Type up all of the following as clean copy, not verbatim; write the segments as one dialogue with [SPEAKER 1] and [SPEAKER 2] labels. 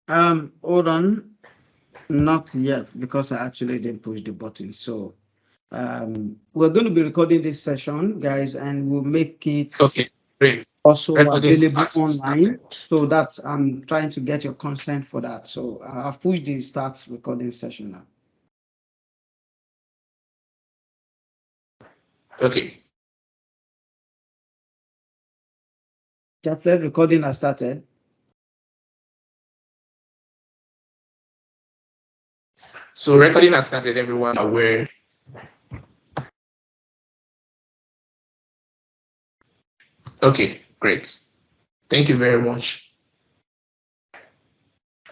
[SPEAKER 1] Hold on, not yet because I actually didn't push the button. So we're going to be recording this session, guys, and we'll make it
[SPEAKER 2] Okay, great.
[SPEAKER 1] also
[SPEAKER 2] Recording
[SPEAKER 1] available
[SPEAKER 2] has
[SPEAKER 1] online.
[SPEAKER 2] started.
[SPEAKER 1] So that's I'm trying to get your consent for that. So I've pushed the start recording session now.
[SPEAKER 2] Okay,
[SPEAKER 1] Jaflet, recording has started.
[SPEAKER 2] so recording has started. Everyone aware. Okay, great. Thank you very much.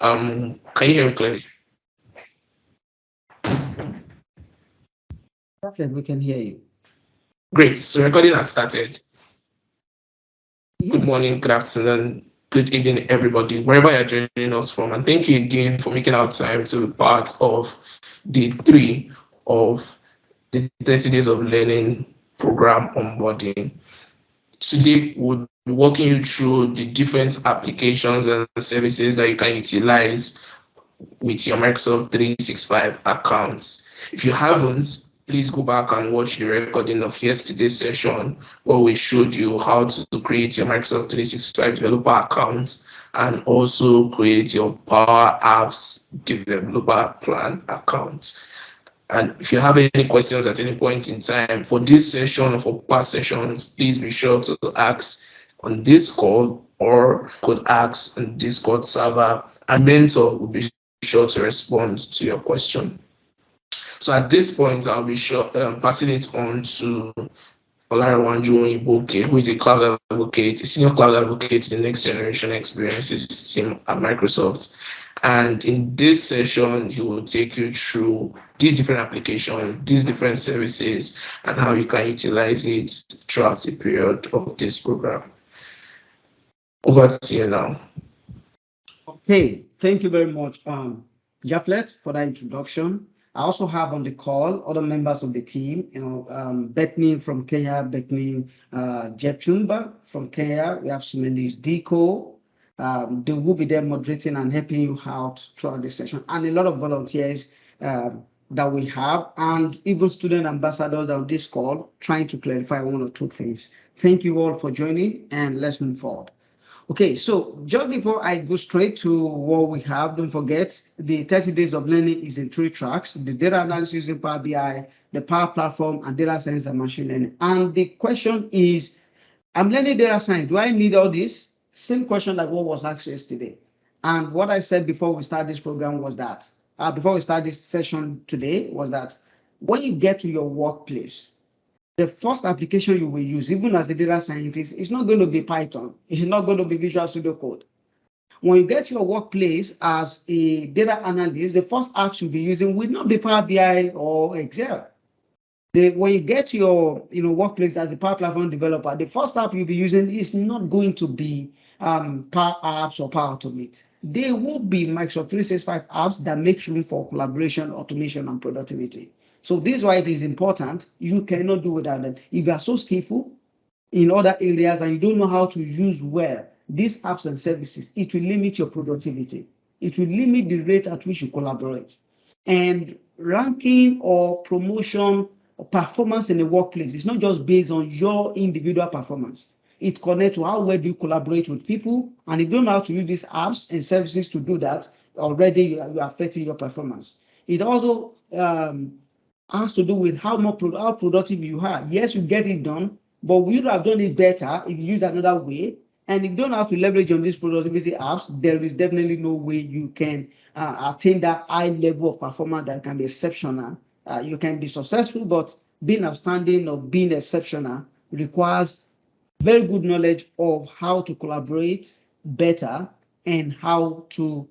[SPEAKER 2] Can you hear me clearly?
[SPEAKER 1] Jaflet, we can hear you.
[SPEAKER 2] Great. So recording has started. Good
[SPEAKER 1] Yes.
[SPEAKER 2] morning, good afternoon, good evening, everybody, wherever you're joining us from. And thank you again for making our time to be part of day 3 of the 30 Days of Learning program onboarding. Today, we'll be walking you through the different applications and services that you can utilize with your Microsoft 365 accounts. If you haven't, please go back and watch the recording of yesterday's session where we showed you how to create your Microsoft 365 developer account and also create your Power Apps developer plan account. And if you have any questions at any point in time for this session or for past sessions, please be sure to ask on this call or could ask on Discord server. A mentor will be sure to respond to your question. So at this point, I'll be sure passing it on to Olariwanju Ibuke, who is a cloud advocate, a senior cloud advocate in the next generation experiences team at Microsoft. And in this session, he will take you through these different applications, these different services, and how you can utilize it throughout the period of this program. Over to you now.
[SPEAKER 1] Okay, thank you very much, Jaflet, for that introduction. I also have on the call other members of the team, Bethany from Kenya, Bethany Jepchumba from Kenya. We have Sumelis Diko. They will be there moderating and helping you out throughout the session, and a lot of volunteers that we have, and even student ambassadors on this call trying to clarify one or two things. Thank you all for joining, and let's move forward. Okay, so just before I go straight to what we have, don't forget the 30 days of learning is in 3 tracks: the data analysis in Power BI, the Power Platform, and data science and machine learning. And the question is, I'm learning data science. Do I need all this? Same question like what was asked yesterday. And what I said before we start this program was that, before we start this session today, was that when you get to your workplace, the first application you will use, even as a data scientist, is not going to be Python. It's not going to be Visual Studio Code. When you get to your workplace as a data analyst, the first apps you'll be using will not be Power BI or Excel. When you get to your workplace as a Power Platform developer, the first app you'll be using is not going to be Power Apps or Power Automate. They will be Microsoft 365 apps that make room for collaboration, automation, and productivity. So this is why it is important. You cannot do without them. If you are so skillful in other areas and you don't know how to use well these apps and services, it will limit your productivity. It will limit the rate at which you collaborate. And ranking or promotion or performance in the workplace is not just based on your individual performance. It connects to how well do you collaborate with people. And if you don't know how to use these apps and services to do that, already you are affecting your performance. It also has to do with how productive you are. Yes, you get it done, but we would have done it better if you use another way. And if you don't have to leverage on these productivity apps, there is definitely no way you can attain that high level of performance that can be exceptional. You can be successful, but being outstanding or being exceptional requires very good knowledge of how to collaborate better and how to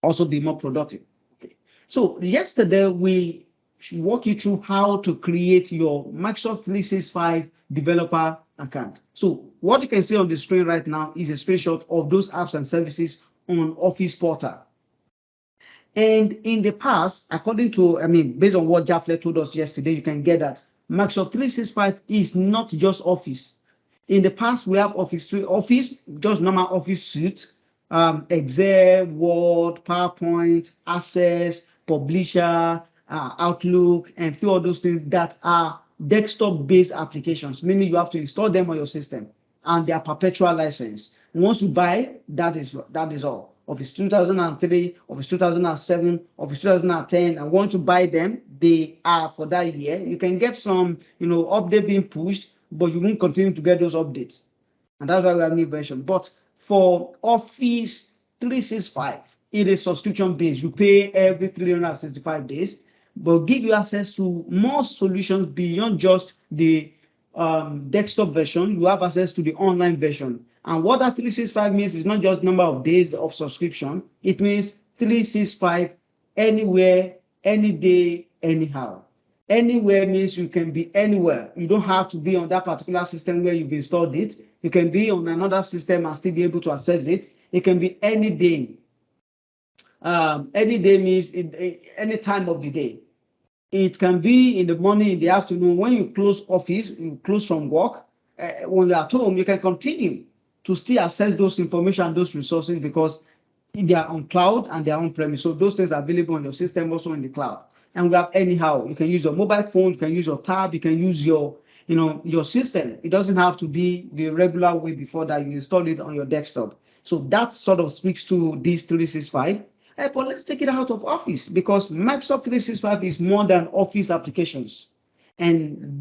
[SPEAKER 1] also be more productive. Okay. So yesterday we walk you through how to create your Microsoft 365 developer account. So what you can see on the screen right now is a screenshot of those apps and services on Office Portal. And in the past, according to, based on what Jaflet told us yesterday, you can get that Microsoft 365 is not just Office. In the past, we have Office, just normal Office suite, Excel, Word, PowerPoint, Access, Publisher, Outlook, and few of those things that are desktop-based applications, meaning you have to install them on your system, and they are perpetual license. Once you buy, that is all. Office 2003, Office 2007, Office 2010, and once you buy them, they are for that year. You can get some, update being pushed, but you won't continue to get those updates. And that's why we have new version. But for Office 365, it is subscription based. You pay every 365 days, but give you access to more solutions beyond just the desktop version. You have access to the online version. And what that 365 means is not just number of days of subscription. It means 365 anywhere, any day, anyhow. Anywhere means you can be anywhere. You don't have to be on that particular system where you've installed it. You can be on another system and still be able to access it. It can be any day. Any day means any time of the day. It can be in the morning, in the afternoon. When you close office, you close from work. When you're at home, you can continue to still access those information, those resources, because they are on cloud and they are on premise. So those things are available on your system, also in the cloud. And we have anyhow. You can use your mobile phone, you can use your tab, you can use your system. It doesn't have to be the regular way before that you install it on your desktop. So that sort of speaks to this 365. But let's take it out of Office, because Microsoft 365 is more than Office applications. And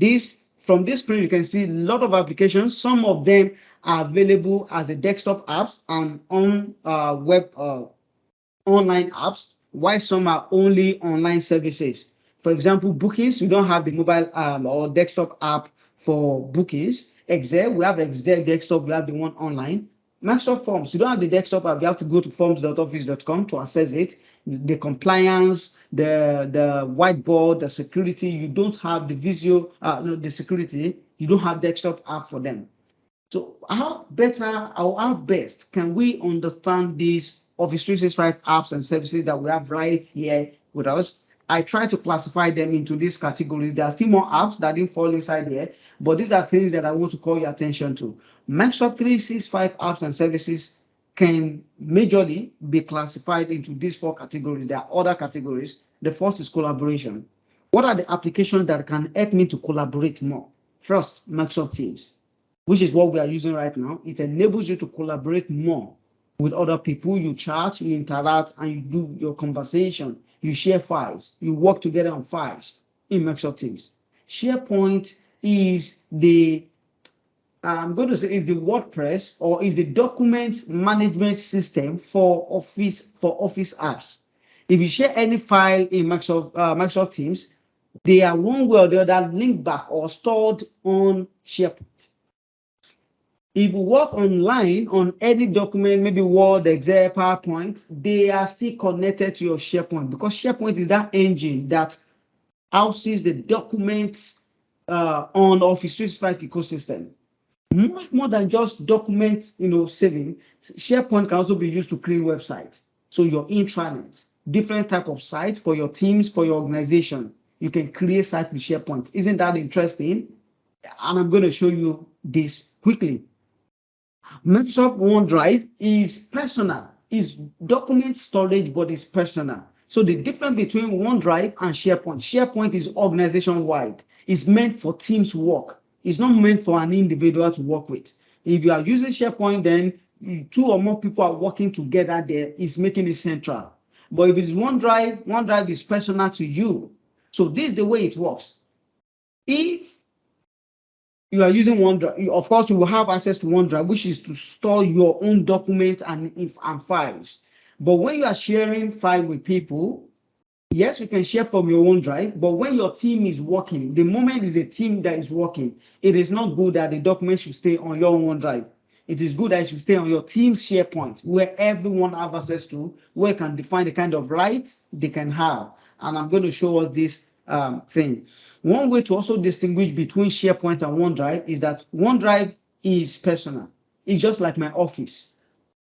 [SPEAKER 1] from this screen, you can see a lot of applications. Some of them are available as a desktop apps and on web online apps, while some are only online services. For example, bookings, we don't have the mobile or desktop app for bookings. Excel, we have Excel desktop, we have the one online. Microsoft Forms, you don't have the desktop app, you have to go to forms.office.com to access it. The compliance, the whiteboard, the security, you don't have the visual, the security, you don't have desktop app for them. So how best can we understand these Office 365 apps and services that we have right here with us? I try to classify them into these categories. There are still more apps that didn't fall inside here, but these are things that I want to call your attention to. Microsoft 365 apps and services can majorly be classified into these four categories. There are other categories. The first is collaboration. What are the applications that can help me to collaborate more? First, Microsoft Teams, which is what we are using right now. It enables you to collaborate more with other people. You chat, you interact, and you do your conversation. You share files. You work together on files in Microsoft Teams. SharePoint is the WordPress, or is the document management system for Office apps. If you share any file in Microsoft Teams, they are one way or the other linked back or stored on SharePoint. If you work online on any document, maybe Word, Excel, PowerPoint, they are still connected to your SharePoint, because SharePoint is that engine that houses the documents on Office 365 ecosystem. Much more than just documents, saving. SharePoint can also be used to create websites. So your intranet, different type of sites for your teams, for your organization. You can create sites with SharePoint. Isn't that interesting? And I'm going to show you this quickly. Microsoft OneDrive is personal, is document storage, but it's personal. So the difference between OneDrive and SharePoint is organization-wide. It's meant for teams work. It's not meant for an individual to work with. If you are using SharePoint, then two or more people are working together there. It's making it central. But if it's OneDrive is personal to you. So this is the way it works. If you are using OneDrive, of course, you will have access to OneDrive, which is to store your own documents and files. But when you are sharing file with people, yes, you can share from your OneDrive, but when your team is working, the moment is a team that is working, it is not good that the document should stay on your OneDrive. It is good that it should stay on your team's SharePoint, where everyone has access to, where you can define the kind of rights they can have. And I'm going to show us this thing. One way to also distinguish between SharePoint and OneDrive is that OneDrive is personal. It's just like my office.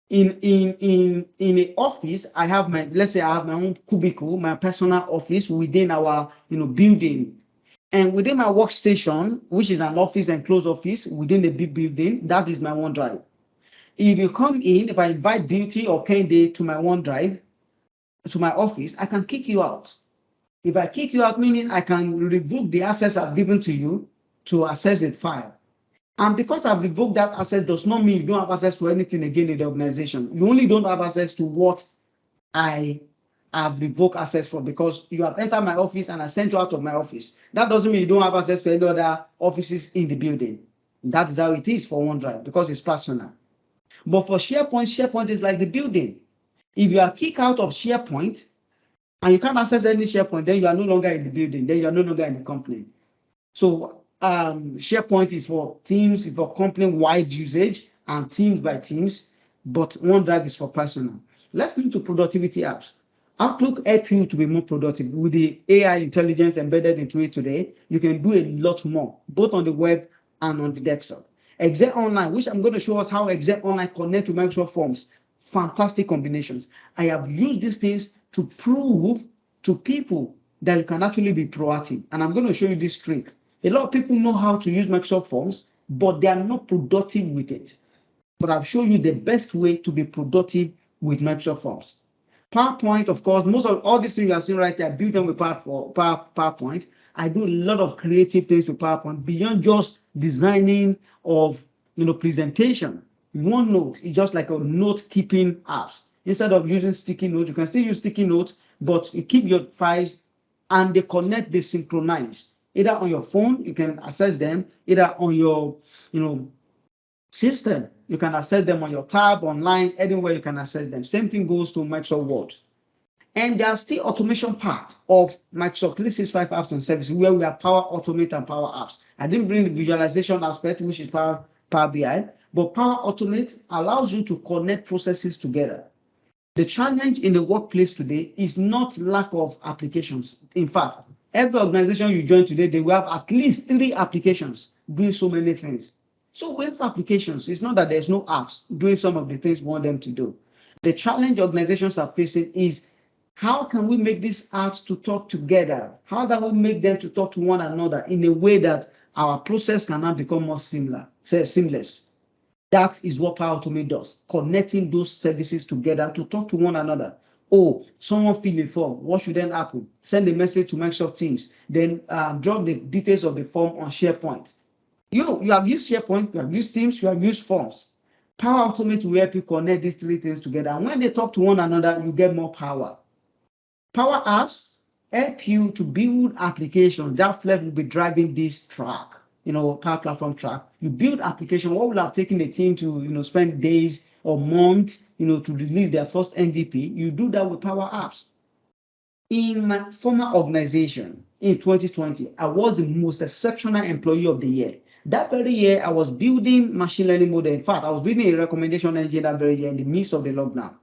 [SPEAKER 1] In an office, I have let's say I have my own cubicle, my personal office within our building. And within my workstation, which is an office and closed office within the big building, that is my OneDrive. If you come in, if I invite Beauty or Kende to my OneDrive, to my office, I can kick you out. If I kick you out, meaning I can revoke the access I've given to you to access the file. And because I've revoked that access does not mean you don't have access to anything again in the organization. You only don't have access to what I have revoked access for, because you have entered my office and I sent you out of my office. That doesn't mean you don't have access to any other offices in the building. That is how it is for OneDrive, because it's personal. But for SharePoint, SharePoint is like the building. If you are kicked out of SharePoint and you can't access any SharePoint, then you are no longer in the building, then you are no longer in the company. So SharePoint is for teams, for company-wide usage and teams by teams, but OneDrive is for personal. Let's move to productivity apps. Outlook helps you to be more productive. With the AI intelligence embedded into it today, you can do a lot more, both on the web and on the desktop. Excel Online, which I'm going to show us how Excel Online connect to Microsoft Forms. Fantastic combinations. I have used these things to prove to people that you can actually be proactive. And I'm going to show you this trick. A lot of people know how to use Microsoft Forms, but they are not productive with it. But I've shown you the best way to be productive with Microsoft Forms. PowerPoint, of course, most of all these things you are seeing right there, I built them with PowerPoint. I do a lot of creative things with PowerPoint beyond just designing of presentation. OneNote is just like a note-keeping apps. Instead of using sticky notes, you can still use sticky notes, but you keep your files and they connect, they synchronize. Either on your phone, you can access them, either on your system, you can access them on your tab, online, anywhere you can access them. Same thing goes to Microsoft Word. And there's still automation part of Microsoft 365 apps and services where we have Power Automate and Power Apps. I didn't bring the visualization aspect, which is Power BI, but Power Automate allows you to connect processes together. The challenge in the workplace today is not lack of applications. In fact, every organization you join today, they will have at least 3 applications doing so many things. So with applications, it's not that there's no apps doing some of the things we want them to do. The challenge organizations are facing is, how can we make these apps to talk together? How can we make them to talk to one another in a way that our process can now become more seamless? That is what Power Automate does, connecting those services together to talk to one another. Oh, someone fill a form. What should then happen? Send a message to Microsoft Teams. Then drop the details of the form on SharePoint. You have used SharePoint, you have used Teams, you have used Forms. Power Automate will help you connect these 3 things together. And when they talk to one another, you get more power. Power Apps help you to build applications. That Flex will be driving this track, Power Platform track. You build application. What will have taken a team to, spend days or months, to release their first MVP? You do that with Power Apps. In my former organization in 2020, I was the most exceptional employee of the year. That very year, I was building machine learning model. In fact, I was building a recommendation engine that very year in the midst of the lockdown.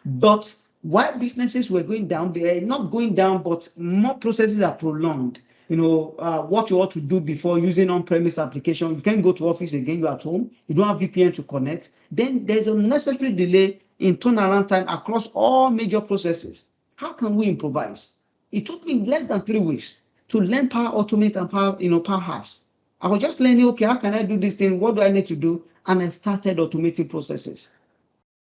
[SPEAKER 1] But while businesses were going down, they are not going down, but more processes are prolonged. What you ought to do before using on-premise application, you can't go to office again, you're at home, you don't have VPN to connect. Then there's a necessary delay in turnaround time across all major processes. How can we improvise? It took me less than 3 weeks to learn Power Automate and Power Apps. I was just learning, okay, how can I do this thing? What do I need to do? And I started automating processes.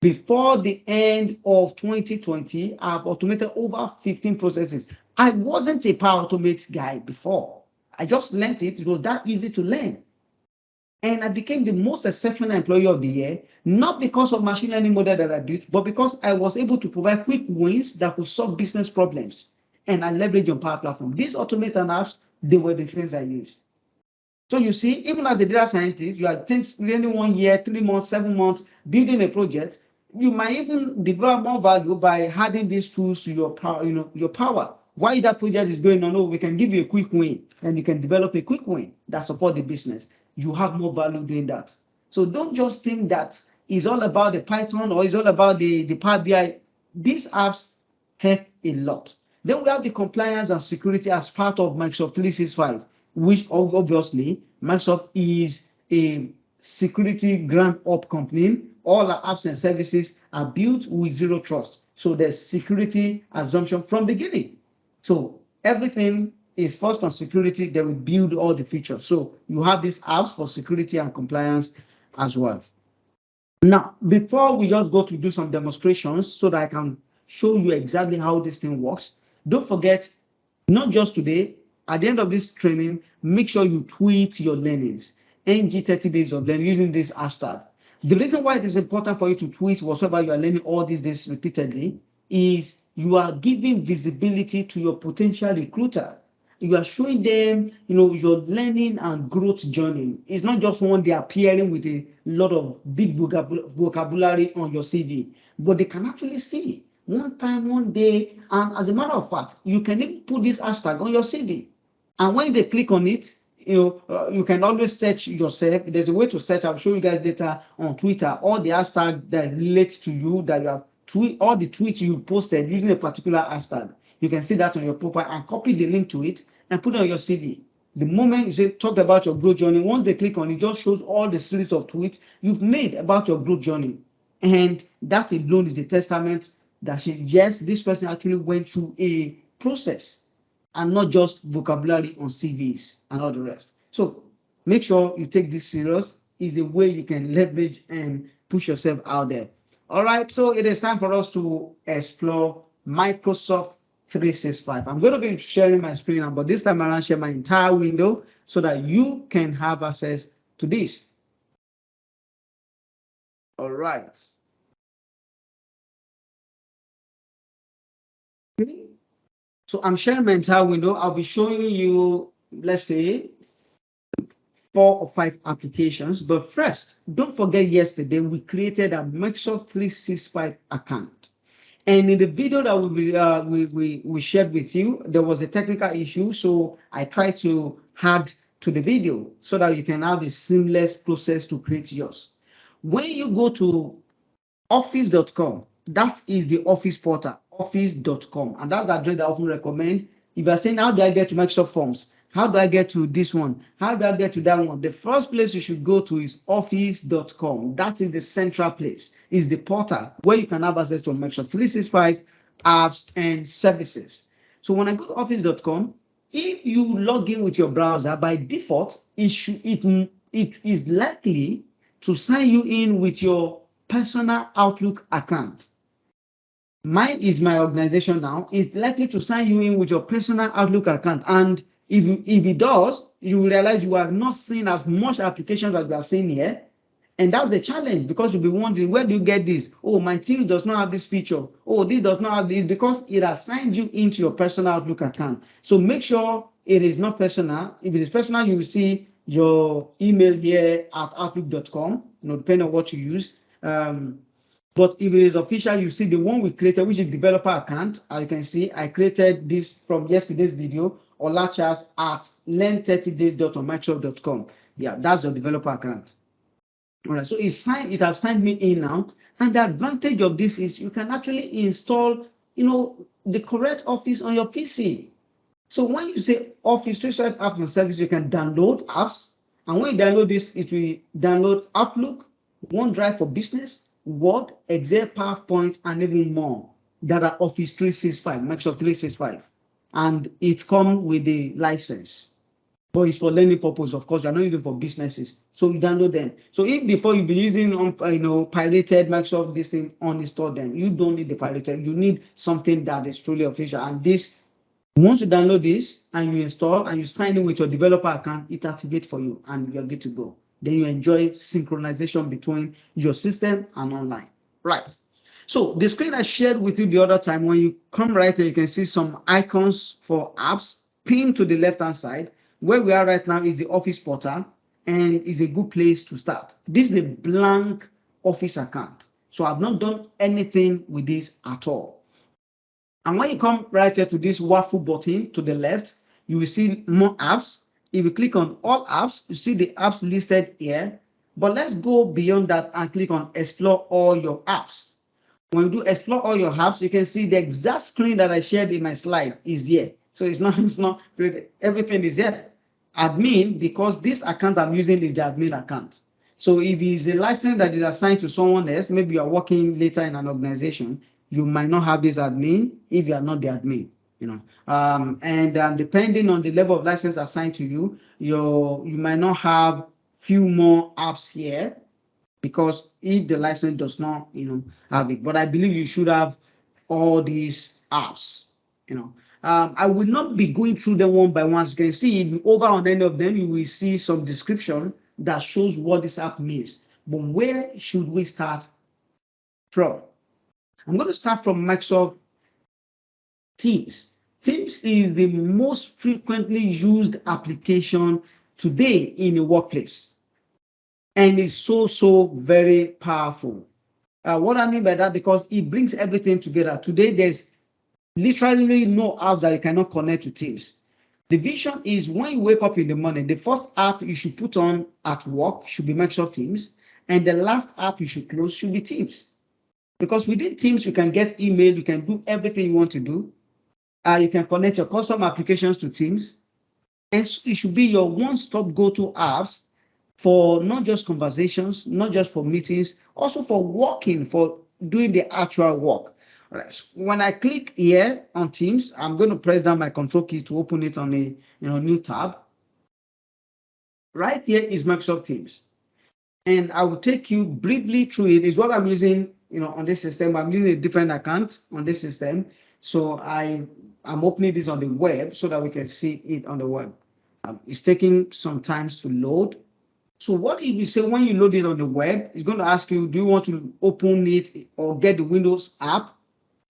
[SPEAKER 1] Before the end of 2020, I've automated over 15 processes. I wasn't a Power Automate guy before. I just learned it. It was that easy to learn. And I became the most exceptional employee of the year, not because of machine learning model that I built, but because I was able to provide quick wins that could solve business problems. And I leveraged on Power Platform. These automated apps, they were the things I used. So you see, even as a data scientist, you are spending 1 year, 3 months, 7 months building a project. You might even develop more value by adding these tools to your power. Your power. While that project is going on, we can give you a quick win, and you can develop a quick win that support the business. You have more value doing that. So don't just think that it's all about the Python or it's all about the Power BI. These apps help a lot. Then we have the compliance and security as part of Microsoft 365. Which obviously Microsoft is a security ground up company. All our apps and services are built with zero trust. So there's security assumption from the beginning. So everything is first on security, then we build all the features. So you have these apps for security and compliance as well. Now, before we just go to do some demonstrations so that I can show you exactly how this thing works, don't forget, not just today, at the end of this training, make sure you tweet your learnings. NG 30 days of learning using this hashtag. The reason why it is important for you to tweet whatsoever you are learning all these days repeatedly is you are giving visibility to your potential recruiter. You are showing them, your learning and growth journey. It's not just one day appearing with a lot of big vocabulary on your CV, but they can actually see one time, one day. And as a matter of fact, you can even put this hashtag on your CV. And when they click on it, you can always search yourself. There's a way to search. I'll show you guys later on Twitter. All the hashtag that relates to you, that you have all the tweets you posted using a particular hashtag. You can see that on your profile and copy the link to it and put it on your CV. The moment you say talk about your growth journey, once they click on it, just shows all the series of tweets you've made about your growth journey. And that alone is a testament that yes, this person actually went through a process and not just vocabulary on CVs and all the rest. So make sure you take this serious. It's a way you can leverage and push yourself out there. All right, so it is time for us to explore Microsoft 365. I'm going to be sharing my screen now, but this time around share my entire window so that you can have access to this. All right. So I'm sharing my entire window. I'll be showing you, let's say, 4 or 5 applications. But first, don't forget yesterday we created a Microsoft 365 account. And in the video that we shared with you, there was a technical issue. So I tried to add to the video so that you can have a seamless process to create yours. When you go to office.com, that is the office portal, office.com. And that's the address that I often recommend. If you're saying, how do I get to Microsoft Forms? How do I get to this one? How do I get to that one? The first place you should go to is office.com. That is the central place. It's the portal where you can have access to Microsoft 365 apps and services. So when I go to office.com, if you log in with your browser, by default, it is likely to sign you in with your personal Outlook account. Mine is my organization now. It's likely to sign you in with your personal Outlook account. And if it does, you will realize you are not seeing as much applications as you are seeing here. And that's the challenge, because you'll be wondering, where do you get this? Oh, my team does not have this feature. Oh, this does not have this, because it has signed you into your personal Outlook account. So make sure it is not personal. If it is personal, you will see your email here at outlook.com, depending on what you use. But if it is official, you see the one we created, which is developer account. As you can see, I created this from yesterday's video, olachas at learn30days.microsoft.com. Yeah, that's your developer account. All right, so it has signed me in now. And the advantage of this is you can actually install, the correct Office on your PC. So when you say Office 365 apps and services, you can download apps. And when you download this, it will download Outlook, OneDrive for Business, Word, Excel, PowerPoint, and even more that are Office 365, Microsoft 365. And it comes with the license. But it's for learning purpose, of course. You're not using for businesses, so you download them. So if before you be using pirated Microsoft this thing, uninstall them. You don't need the pirated. You need something that is truly official. And this, once you download this and you install and you sign in with your developer account, it activates for you and you're good to go. Then you enjoy synchronization between your system and online. Right. So the screen I shared with you the other time, when you come right here, you can see some icons for apps pinned to the left-hand side. Where we are right now is the Office portal, and is a good place to start. This is a blank Office account. So I've not done anything with this at all. And when you come right here to this waffle button to the left, you will see more apps. If you click on all apps, you see the apps listed here. But let's go beyond that and click on explore all your apps. When you do explore all your apps, you can see the exact screen that I shared in my slide is here. So it's not created. Everything is here. Admin, because this account I'm using is the admin account. So if it's a license that is assigned to someone else, maybe you are working later in an organization, you might not have this admin if you are not the admin. And depending on the level of license assigned to you, you might not have few more apps here. because if the license does not, have it, but I believe you should have all these apps. I will not be going through them one by one. As you can see, if you over on any of them, you will see some description that shows what this app means. But where should we start from? I'm going to start from Microsoft Teams. Teams is the most frequently used application today in a workplace, and it's so very powerful. What I mean by that, because it brings everything together. Today, there's literally no app that you cannot connect to Teams. The vision is when you wake up in the morning, the first app you should put on at work should be Microsoft Teams, and the last app you should close should be Teams. Because within Teams, you can get email, you can do everything you want to do. You can connect your custom applications to Teams, and it should be your one-stop go-to apps for not just conversations, not just for meetings, also for working, for doing the actual work. Right. So when I click here on Teams, I'm going to press down my control key to open it on a new tab. Right here is Microsoft Teams, and I will take you briefly through it. Is what I'm using, on this system. I'm using a different account on this system, so I'm opening this on the web so that we can see it on the web. It's taking some time to load. So what if you say when you load it on the web, it's going to ask you, do you want to open it or get the Windows app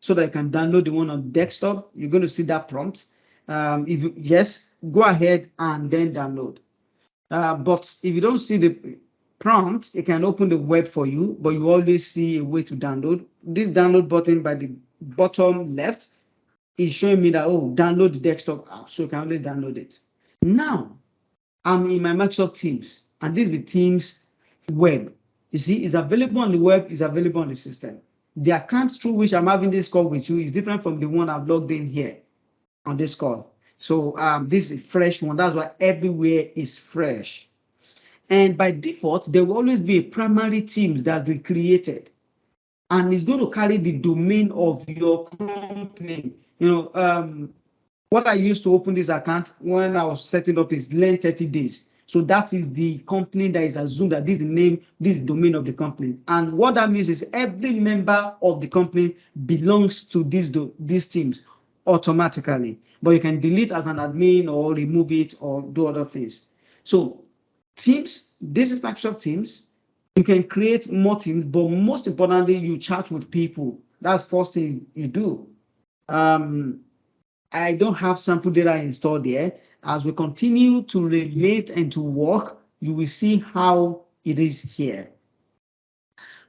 [SPEAKER 1] so that you can download the one on desktop? You're going to see that prompt. If you, yes, go ahead and then download. But if you don't see the prompt, it can open the web for you, but you always see a way to download. This download button by the bottom left is showing me that, download the desktop app, so you can only download it. Now, I'm in my Microsoft Teams, and this is the Teams web. You see, it's available on the web, it's available on the system. The account through which I'm having this call with you is different from the one I've logged in here on this call. So this is a fresh one. That's why everywhere is fresh. And by default, there will always be a primary Teams that we created, and it's going to carry the domain of your company. What I used to open this account when I was setting up is Learn 30 Days. So that is the company that is assumed that this is the name, this is the domain of the company. And what that means is every member of the company belongs to these teams automatically. But you can delete as an admin or remove it or do other things. So Teams, this is Microsoft Teams. You can create more teams, but most importantly, you chat with people. That's the first thing you do. I don't have sample data installed there. As we continue to relate and to work, you will see how it is here.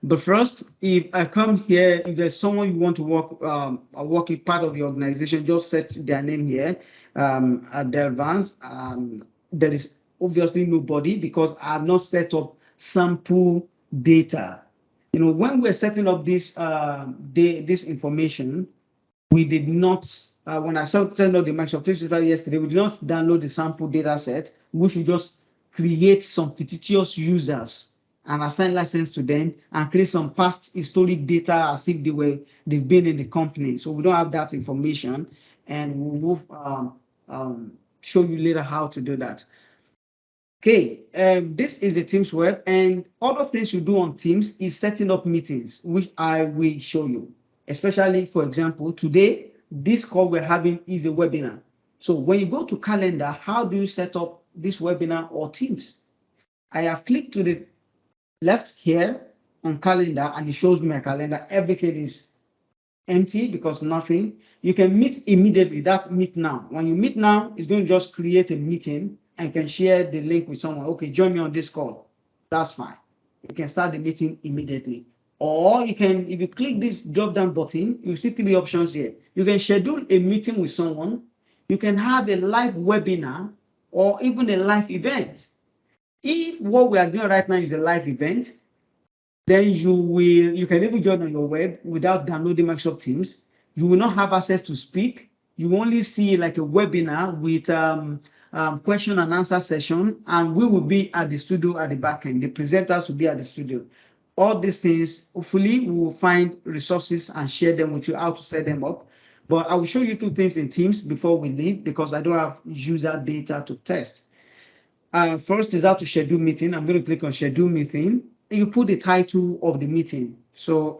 [SPEAKER 1] But first, if I come here, if there's someone you want to work with part of your organization, just set their name here at the advance. There is obviously nobody because I have not set up sample data. When we're setting up this information, we did not. When I set up the Microsoft 365 yesterday, we did not download the sample data set. We should just create some fictitious users and assign license to them and create some past historic data as if they've been in the company. So we don't have that information, and we'll show you later how to do that. Okay, this is the Teams web, and other things you do on Teams is setting up meetings, which I will show you. Especially, for example, today, this call we're having is a webinar. So when you go to calendar, how do you set up this webinar or Teams? I have clicked to the left here on calendar, and it shows me my calendar. Everything is empty because nothing. You can meet immediately. That meet now. When you meet now, it's going to just create a meeting and can share the link with someone. Okay, join me on this call. That's fine. You can start the meeting immediately. Or you can, if you click this drop down button, you see 3 options here. You can schedule a meeting with someone. You can have a live webinar or even a live event. If what we are doing right now is a live event, then you can even join on your web without downloading Microsoft Teams. You will not have access to speak. You only see like a webinar with question and answer session, and we will be at the studio at the back end. The presenters will be at the studio. All these things, hopefully, we will find resources and share them with you how to set them up. But I will show you 2 things in Teams before we leave because I don't have user data to test. First is how to schedule meeting. I'm going to click on schedule meeting. you put the title of the meeting. So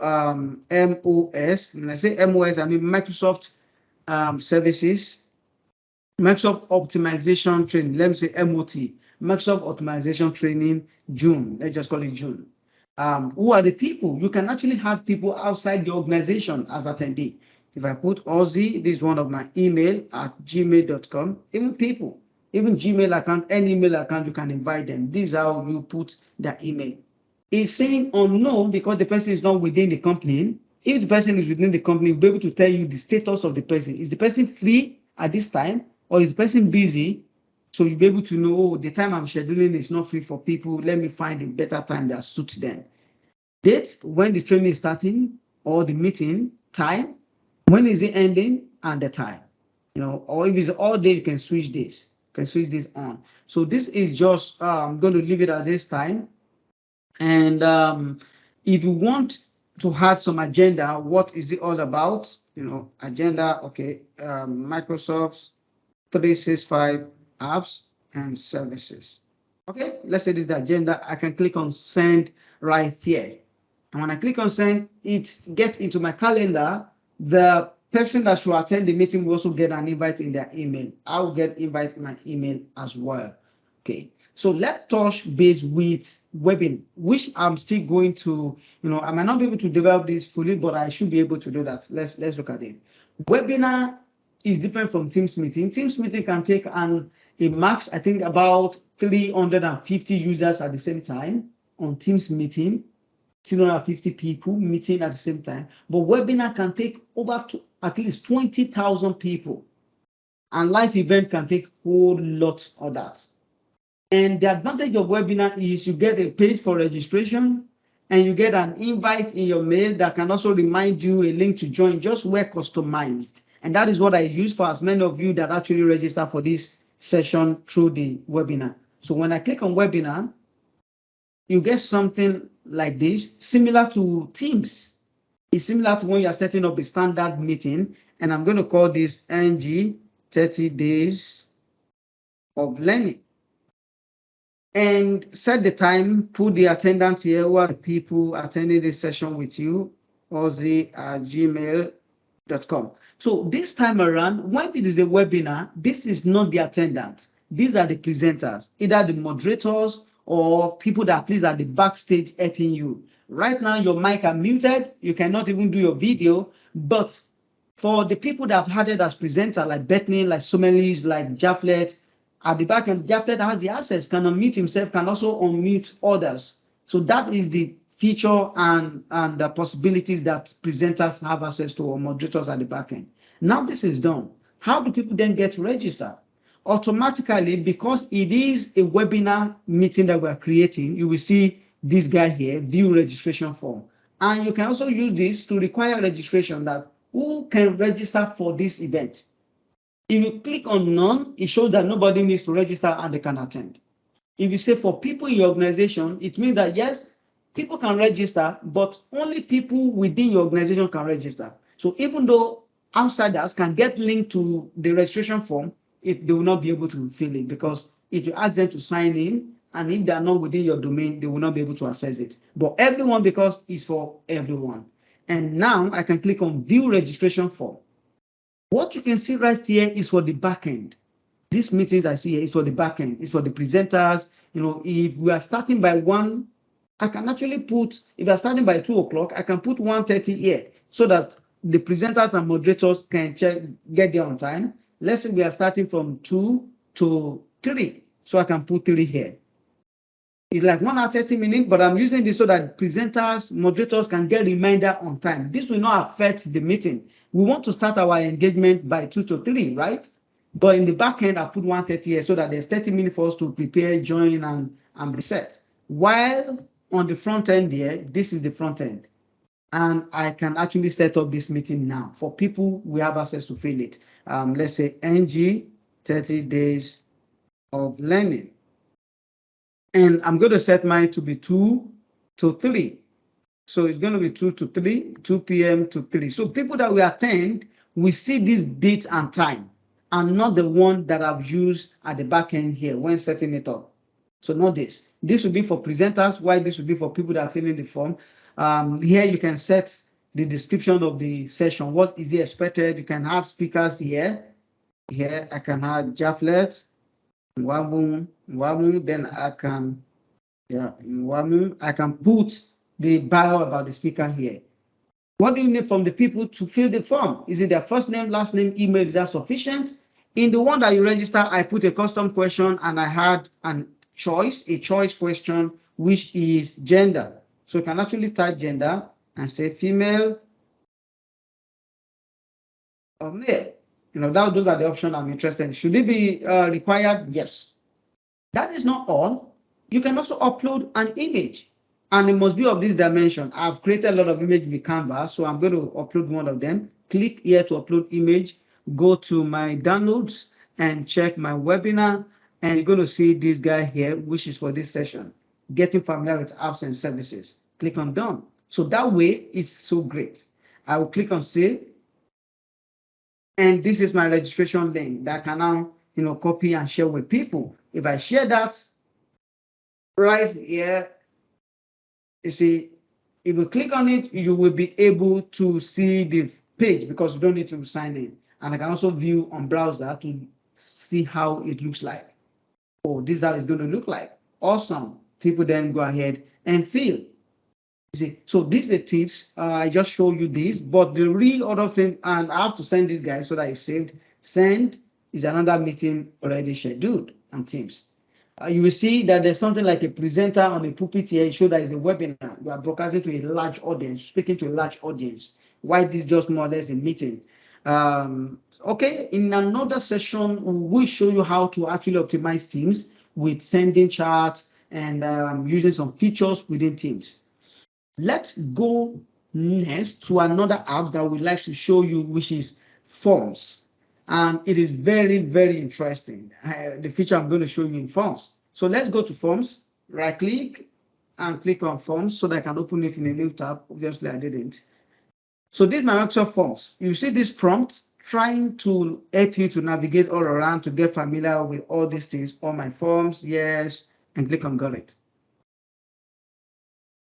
[SPEAKER 1] MOS, when I say MOS, I mean Microsoft Services, Microsoft Optimization Training. Let me say MOT, Microsoft Optimization Training, June. Let's just call it June. Who are the people? You can actually have people outside the organization as attendee. If I put Ozzy, this is one of my email at gmail.com, even people, even Gmail account, any email account, you can invite them. This is how you put their email. It's saying unknown because the person is not within the company. If the person is within the company, we'll be able to tell you the status of the person. Is the person free at this time, or is the person busy? So you'll be able to know, oh, the time I'm scheduling is not free for people. Let me find a better time that suits them. Date, when the training is starting, or the meeting, time, when is it ending, and the time. Or if it's all day, you can switch this. You can switch this on. So this is just, I'm going to leave it at this time. And if you want to have some agenda, what is it all about? Agenda, okay, Microsoft 365 apps and services. Okay, let's say this is the agenda. I can click on send right here. And when I click on send, it gets into my calendar. The person that should attend the meeting will also get an invite in their email. I will get invite in my email as well. Okay, so let's touch base with webinar, which I'm still going to, I might not be able to develop this fully, but I should be able to do that. Let's look at it. Webinar is different from Teams meeting. Teams meeting can take a max, I think, about 350 users at the same time on Teams meeting. 250 people meeting at the same time, but webinar can take over to at least 20,000 people, and live event can take a whole lot of that. And the advantage of webinar is you get a page for registration, and you get an invite in your mail that can also remind you a link to join, just where customized. And that is what I use for as many of you that actually register for this session through the webinar. So when I click on webinar, you get something like this, similar to Teams. It's similar to when you're setting up a standard meeting, and I'm going to call this NG 30 days of learning. And set the time, put the attendance here, who are the people attending this session with you, ozzy@gmail.com. So this time around, when it is a webinar, this is not the attendant. These are the presenters, either the moderators or people that please at the backstage helping you. Right now, your mic are muted. You cannot even do your video. But for the people that have had it as presenter, like Bethany, like Somelis, like Jafflet, at the back end, Jafflet has the access, can unmute himself, can also unmute others. So that is the feature and the possibilities that presenters have access to, or moderators at the back end. Now this is done. How do people then get registered? Automatically, because it is a webinar meeting that we're creating, you will see this guy here, view registration form. And you can also use this to require registration, that who can register for this event. If you click on none, it shows that nobody needs to register and they can attend. If you say for people in your organization, it means that yes, people can register, but only people within your organization can register. So even though outsiders can get linked to the registration form, they will not be able to fill it, because if you ask them to sign in, and if they are not within your domain, they will not be able to access it. But everyone, because it's for everyone. And now I can click on view registration form. What you can see right here is for the backend. These meetings I see here is for the backend. It's for the presenters. If we are starting by 1, I can actually put, if we are starting by 2 o'clock, I can put 1:30 here, so that the presenters and moderators can get there on time. Let's say we are starting from 2 to 3, so I can put 3 here. It's like 1 hour 30 minutes, but I'm using this so that presenters, moderators can get reminder on time. This will not affect the meeting. We want to start our engagement by 2 to 3, right? But in the back end, I've put 1:30 here so that there's 30 minutes for us to prepare, join, and reset. While on the front end here, this is the front end. And I can actually set up this meeting now. For people, we have access to fill it. Let's say NG 30 days of learning. And I'm going to set mine to be 2 to 3. So it's going to be 2 to 3, 2 p.m. to 3. So people that will attend, we see this date and time, and not the one that I've used at the back end here when setting it up. So not this. This will be for presenters, while this will be for people that are filling the form. Here you can set the description of the session. What is it expected? You can add speakers here. Here I can add Jaflet, Wamu, then I can, Wamu. I can put the bio about the speaker here. What do you need from the people to fill the form? Is it their first name, last name, email? Is that sufficient? In the one that you register, I put a custom question and I had a choice question, which is gender. So you can actually type gender and say female or male. Those are the options I'm interested in. Should it be required? Yes. That is not all. You can also upload an image, and it must be of this dimension. I've created a lot of images with Canva, so I'm going to upload one of them. Click here to upload image, go to my downloads and check my webinar, and you're going to see this guy here, which is for this session, getting familiar with apps and services. Click on done. So that way, it's so great. I will click on save, and this is my registration link that I can now copy and share with people. If I share that right here, you see, if you click on it, you will be able to see the page because you don't need to sign in. And I can also view on browser to see how it looks like. Oh, this is how it's going to look like. Awesome. People then go ahead and fill. You see, so these are the tips. I just showed you this, but the real other thing, and I have to send this guy so that it's saved. Send is another meeting already scheduled on Teams. You will see that there's something like a presenter on a pulpit here. It shows that it's a webinar. You are broadcasting to a large audience, speaking to a large audience. Why this just more or less a meeting? Okay, in another session, we will show you how to actually optimize Teams with sending charts and using some features within Teams. Let's go next to another app that we'd like to show you, which is Forms. And it is very, very interesting. The feature I'm going to show you in Forms. So let's go to Forms, right click and click on Forms so that I can open it in a new tab. Obviously, I didn't. So this is my Microsoft Forms. You see this prompt trying to help you to navigate all around to get familiar with all these things. All my forms, yes, and click on Got It.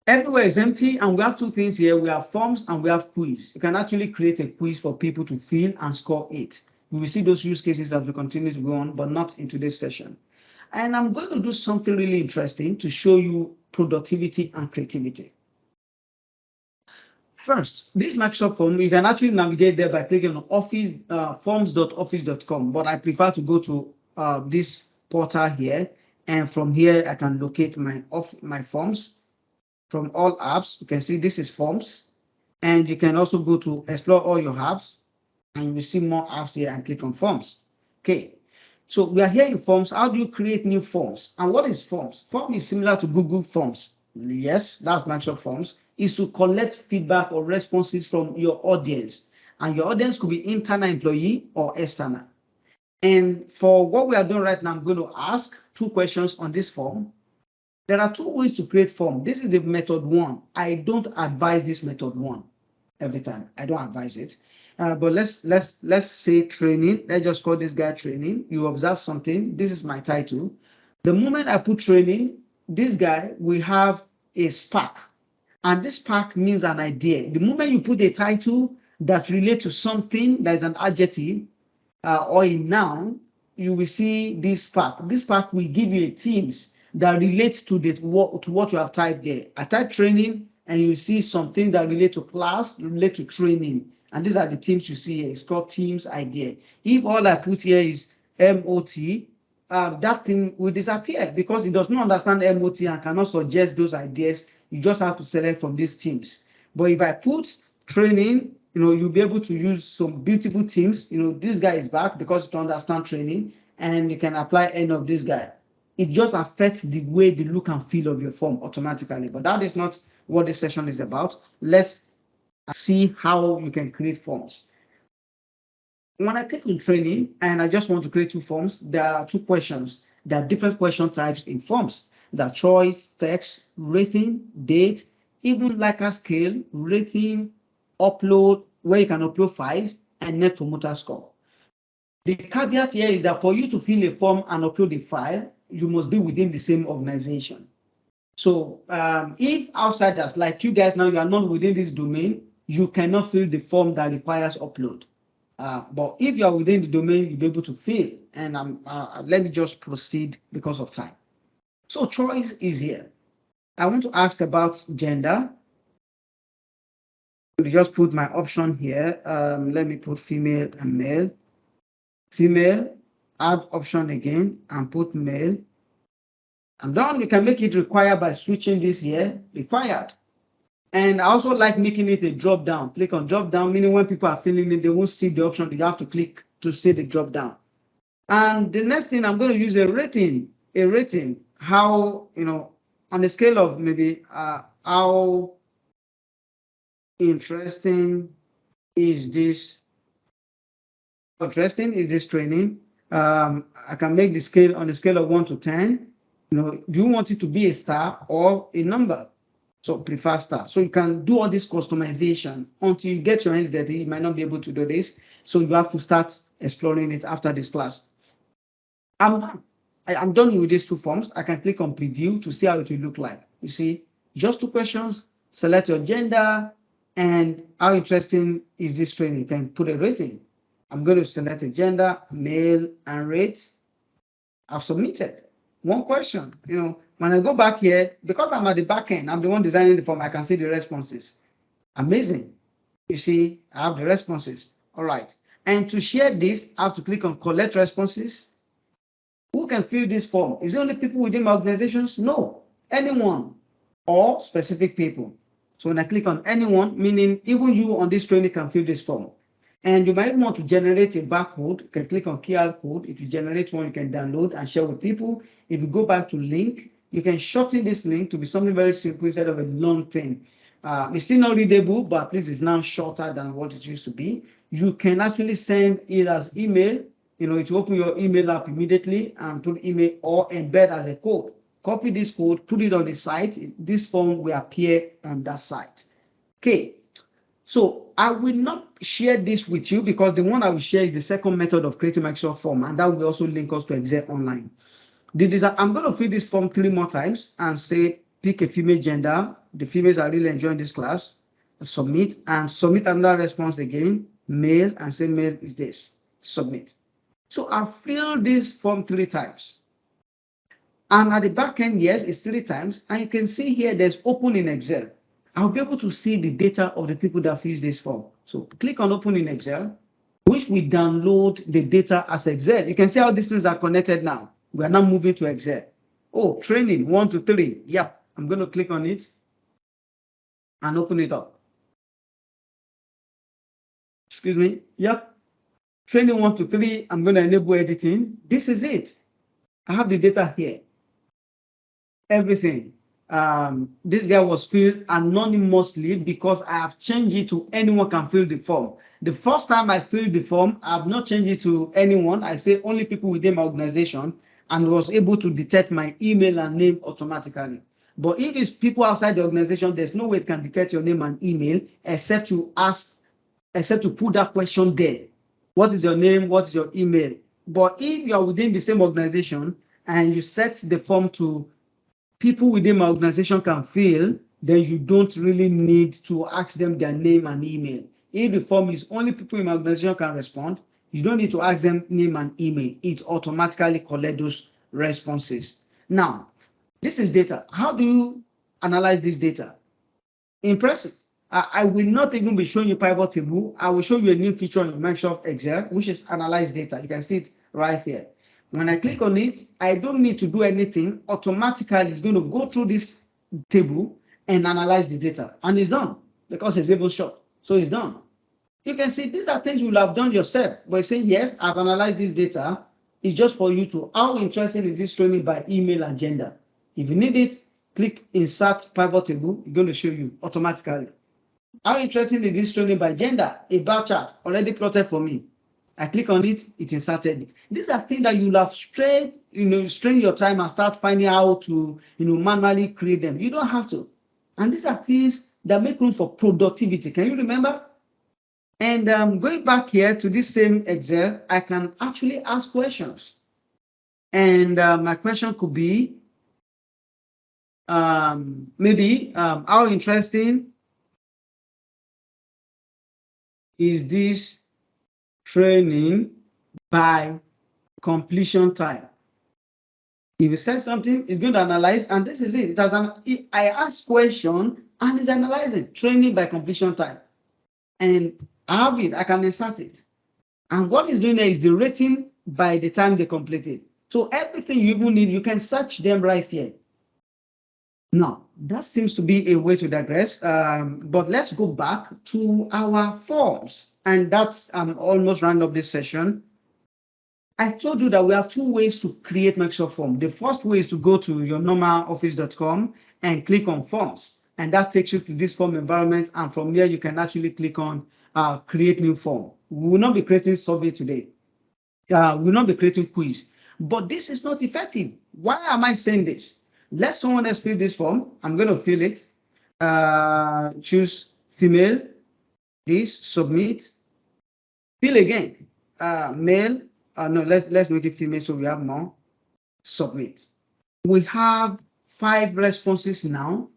[SPEAKER 1] Everywhere is empty, and we have two things here. We have forms and we have quiz. You can actually create a quiz for people to fill and score it. We will see those use cases as we continue to go on, but not in today's session. And I'm going to do something really interesting to show you productivity and creativity. First, this Microsoft form, you can actually navigate there by clicking on office, forms.office.com, but I prefer to go to this portal here, and from here I can locate my forms. From all apps, you can see this is Forms, and you can also go to explore all your apps, and you will see more apps here and click on Forms. Okay, so we are here in Forms. How do you create new forms? And what is Forms? Form is similar to Google Forms. Yes, that's Microsoft Forms. Is to collect feedback or responses from your audience, and your audience could be internal employee or external. And for what we are doing right now, I'm going to ask 2 questions on this form. There are 2 ways to create form. This is the method 1. I don't advise this method 1 every time. I don't advise it. But let's say training. Let's just call this guy training. You observe something. This is my title. The moment I put training, this guy will have a spark. And this spark means an idea. The moment you put a title that relates to something that is an adjective or a noun, you will see this spark. This spark will give you a themes that relates to what you have typed there. I type training, and you see something that relates to class, relate to training. And these are the themes you see here. It's called themes idea. If all I put here is MOT, that thing will disappear because it does not understand MOT and cannot suggest those ideas. You just have to select from these themes. But if I put training, you'll be able to use some beautiful themes. This guy is back because you understand training, and you can apply any of this guy. It just affects the way the look and feel of your form automatically. But that is not what this session is about. Let's see how you can create forms. When I click on training and I just want to create 2 forms, there are 2 questions. There are different question types in forms. The choice, text, rating, date, even like a scale, rating, upload, where you can upload files, and net promoter score. The caveat here is that for you to fill a form and upload a file, you must be within the same organization. So if outsiders like you guys now, you are not within this domain, you cannot fill the form that requires upload. But if you are within the domain, you'll be able to fill. And let me just proceed because of time. So choice is here. I want to ask about gender. Just put my option here. Let me put female and male. Female, add option again and put male. I'm done. You can make it required by switching this here, required. And I also like making it a drop down. Click on drop down, meaning when people are filling it, they won't see the option. You have to click to see the drop down. And the next thing, I'm going to use a rating. A rating, how, on a scale of maybe how interesting is this training. I can make the scale on a scale of 1 to 10. Do you want it to be a star or a number? So prefer star. So you can do all this customization until you get your hands dirty. You might not be able to do this. So you have to start exploring it after this class. I'm done with these two forms. I can click on preview to see how it will look like. You see, just 2 questions, select your gender, and how interesting is this training? You can put a rating. I'm going to select a gender, male, and rate. I've submitted 1 question. When I go back here, because I'm at the back end, I'm the one designing the form, I can see the responses. Amazing. You see, I have the responses. All right. And to share this, I have to click on collect responses. Who can fill this form? Is it only people within my organizations? No, anyone or specific people. So when I click on anyone, meaning even you on this training can fill this form. And you might want to generate a barcode. You can click on QR code. If you generate one, you can download and share with people. If you go back to link, you can shorten this link to be something very simple instead of a long thing. It's still not readable, but at least it's now shorter than what it used to be. You can actually send it as email. It will open your email app immediately and put email or embed as a code. Copy this code, put it on the site. This form will appear on that site. Okay. So I will not share this with you because the one I will share is the second method of creating Microsoft form, and that will also link us to Excel Online. I'm going to fill this form 3 more times and say pick a female gender. The females are really enjoying this class. Submit and submit another response again, male, and say male is this. Submit. So I fill this form 3 times. And at the back end, yes, it's 3 times. And you can see here there's open in Excel. I'll be able to see the data of the people that fill this form. So click on open in Excel, which we download the data as Excel. You can see how these things are connected now. We are now moving to Excel. Oh, training 1 to 3. Yep, I'm going to click on it and open it up. Excuse me. Yep. Training 1 to 3. I'm going to enable editing. This is it. I have the data here. Everything. This guy was filled anonymously because I have changed it to anyone can fill the form. The first time I filled the form, I have not changed it to anyone. I say only people within my organization and was able to detect my email and name automatically. But if it's people outside the organization, there's no way it can detect your name and email except to put that question there. What is your name? What is your email? But if you are within the same organization and you set the form to people within my organization can fill, then you don't really need to ask them their name and email. If the form is only people in my organization can respond, you don't need to ask them name and email. It automatically collects those responses. Now, this is data. How do you analyze this data? Impressive. I will not even be showing you pivot table. I will show you a new feature in Microsoft Excel, which is analyze data. You can see it right here. When I click on it, I don't need to do anything. Automatically, it's going to go through this table and analyze the data. And it's done because it's able short. So it's done. You can see these are things you will have done yourself. But saying, yes, I've analyzed this data. It's just for you to, how interested is this training by email and gender? If you need it, click insert pivot table. It's going to show you automatically. How interesting is this training by gender? A bar chart already plotted for me. I click on it, it inserted it. These are things that you'll have strain your time and start finding how to, manually create them. You don't have to. And these are things that make room for productivity. Can you remember? And going back here to this same Excel, I can actually ask questions. And my question could be, maybe, how interesting is this training by completion time? If you said something, it's going to analyze, and this is it. I ask question and it's analyzing training by completion time. And I have it, I can insert it. And what it's doing there is the rating by the time they complete it. So everything you even need, you can search them right here. Now, that seems to be a way to digress, but let's go back to our forms. And that's almost round up this session. I told you that we have two ways to create Microsoft form. The first way is to go to your normal office.com and click on forms. And that takes you to this form environment. And from there, you can actually click on create new form. We will not be creating survey today. We will not be creating quiz. But this is not effective. Why am I saying this? Let someone else fill this form. I'm going to fill it. Choose female. This, submit. Fill again. Male. No, let's make it female so we have more. Submit. We have 5 responses now,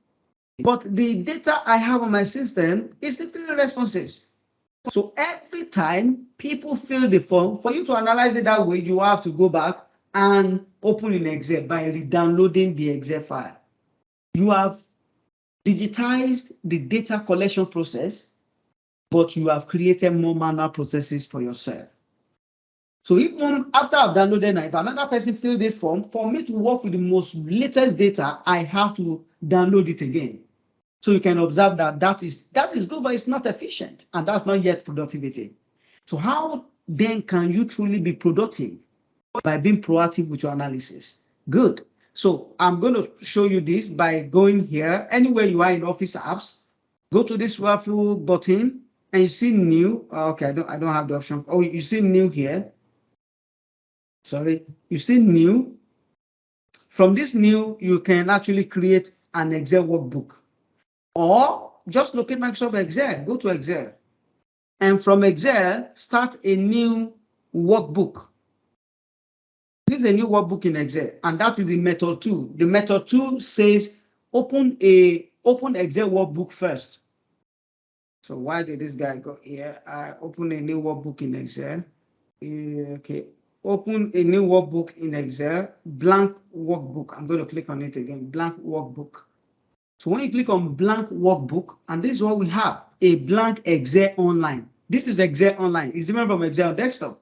[SPEAKER 1] but the data I have on my system is the 3 responses. So every time people fill the form, for you to analyze it that way, you have to go back and open in Excel by re-downloading the Excel file. You have digitized the data collection process, but you have created more manual processes for yourself. So even after I've downloaded it, if another person fills this form, for me to work with the most latest data, I have to download it again. So you can observe that is good, but it's not efficient, and that's not yet productivity. So how then can you truly be productive? By being proactive with your analysis. Good. So I'm going to show you this by going here. Anywhere you are in Office apps, go to this refill button and you see new. Okay, I don't have the option. Oh, you see new here. Sorry, you see new. From this new, you can actually create an Excel workbook, or just locate Microsoft Excel. Go to Excel, and from Excel, start a new workbook. This is a new workbook in Excel, and that is the method 2. The method 2 says open Excel workbook first. So why did this guy go here? I open a new workbook in Excel. Okay, open a new workbook in Excel, blank workbook. I'm going to click on it again, blank workbook. So when you click on blank workbook, and this is what we have, a blank Excel online. This is Excel online. It's different from Excel desktop.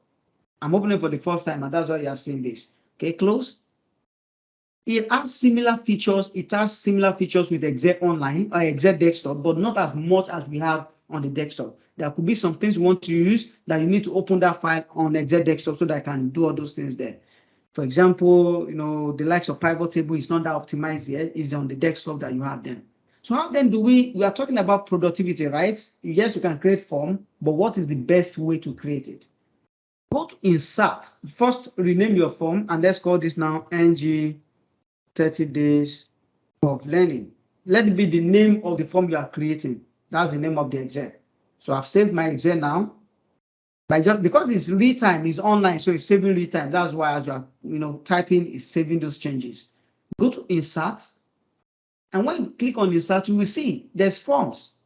[SPEAKER 1] I'm opening for the first time, and that's why you are seeing this. Okay, close. It has similar features. It has similar features with Excel online or Excel desktop, but not as much as we have on the desktop. There could be some things you want to use that you need to open that file on Excel desktop so that I can do all those things there. For example, the likes of pivot table is not that optimized yet. It's on the desktop that you have them. So how then do we are talking about productivity, right? Yes, you can create form, but what is the best way to create it? Go to insert. First, rename your form, and let's call this now NG 30 days of learning. Let it be the name of the form you are creating. That's the name of the Excel. So I've saved my Excel now. Because it's real time, it's online, so it's saving real time. That's why as you are typing, it's saving those changes. Go to insert, and when you click on insert, you will see there's forms.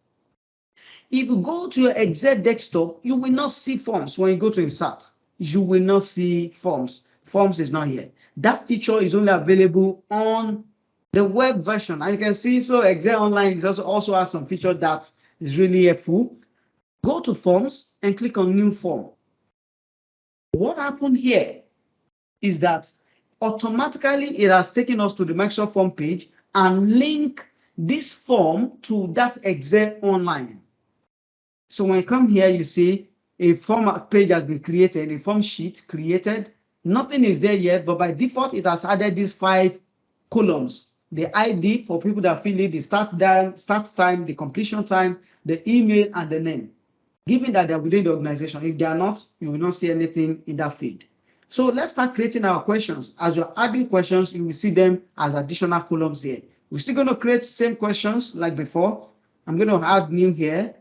[SPEAKER 1] If you go to your Excel desktop, you will not see forms. When you go to insert, you will not see forms. Forms is not here. That feature is only available on the web version. And you can see, so Excel Online also has some feature that is really helpful. Go to forms and click on new form. What happened here is that automatically it has taken us to the Microsoft form page and link this form to that Excel Online. So when you come here, you see a form page has been created, a form sheet created. Nothing is there yet, but by default, it has added these 5 columns. The ID for people that fill it, the start time, the completion time, the email, and the name. Given that they're within the organization, if they are not, you will not see anything in that field. So let's start creating our questions. As you're adding questions, you will see them as additional columns here. We're still going to create same questions like before. I'm going to add new here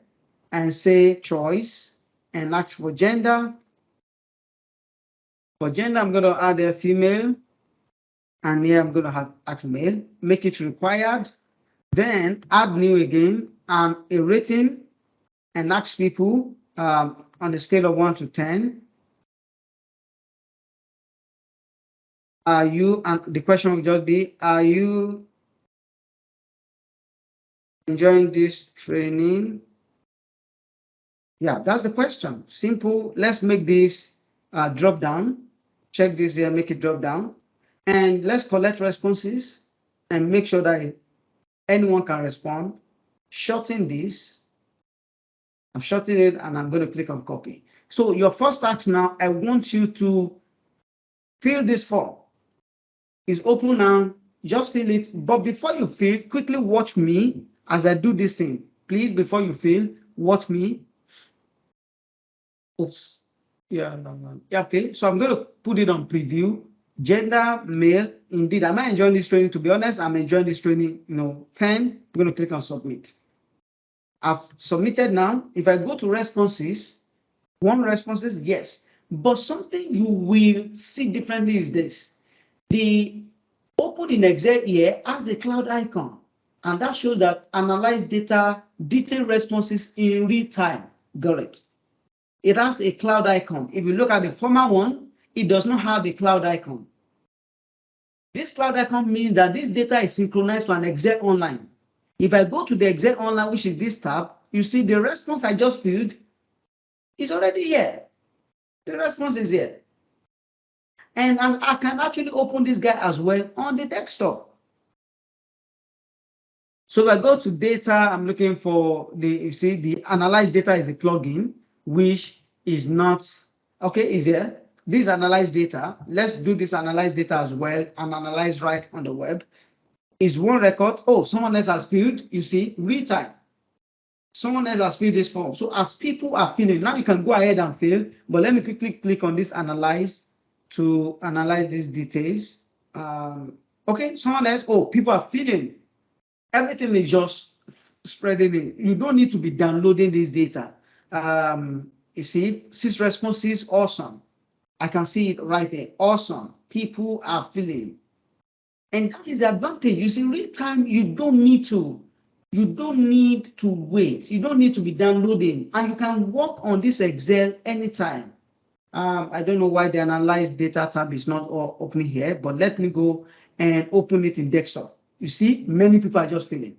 [SPEAKER 1] and say choice and ask for gender. For gender, I'm going to add a female. And here I'm going to have add mail, make it required, then add new again, a rating, and ask people on a scale of 1 to 10. Are you, and the question will just be, are you enjoying this training? Yeah, that's the question. Simple. Let's make this drop down. Check this here, make it drop down. And let's collect responses and make sure that anyone can respond. Shorten this. I'm shortening it and I'm going to click on copy. So your first task now, I want you to fill this form. It's open now. Just fill it. But before you fill, quickly watch me as I do this thing. Please, before you fill, watch me. Oops. Yeah, no. Yeah, okay. So I'm going to put it on preview. Gender, male. Indeed, am I enjoying this training? To be honest, I'm enjoying this training. 10. I'm going to click on submit. I've submitted now. If I go to responses, one responses, yes. But something you will see differently is this. The open in Excel here has a cloud icon, and that shows that analyze data, detailed responses in real time. Got it. It has a cloud icon. If you look at the former one, it does not have a cloud icon. This cloud icon means that this data is synchronized to an Excel Online. If I go to the Excel Online, which is this tab, you see the response I just filled is already here. The response is here. And I can actually open this guy as well on the desktop. So if I go to data, I'm looking for the analyze data is a plugin, which is not, okay, is here. This analyze data. Let's do this analyze data as well and analyze right on the web. Is one record. Oh, someone else has filled, you see, real time. Someone else has filled this form. So as people are filling, now you can go ahead and fill, but let me quickly click on this analyze to analyze these details. Okay, someone else, oh, people are filling. Everything is just spreading in. You don't need to be downloading this data. You see, 6 responses, awesome. I can see it right there, awesome. People are filling. And that is the advantage. You see, real time, you don't need to wait. You don't need to be downloading, and you can work on this Excel anytime. I don't know why the analyze data tab is not opening here, but let me go and open it in desktop. You see, many people are just filling.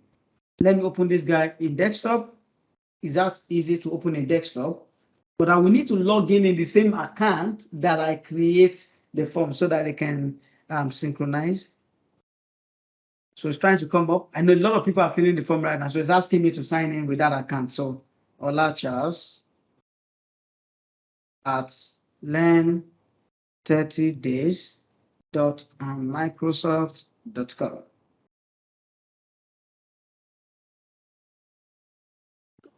[SPEAKER 1] Let me open this guy in desktop. Is that easy to open in desktop? But I will need to log in the same account that I create the form so that I can synchronize. So it's trying to come up. I know a lot of people are filling the form right now, so it's asking me to sign in with that account. So Ola Charles at learn30days.microsoft.com.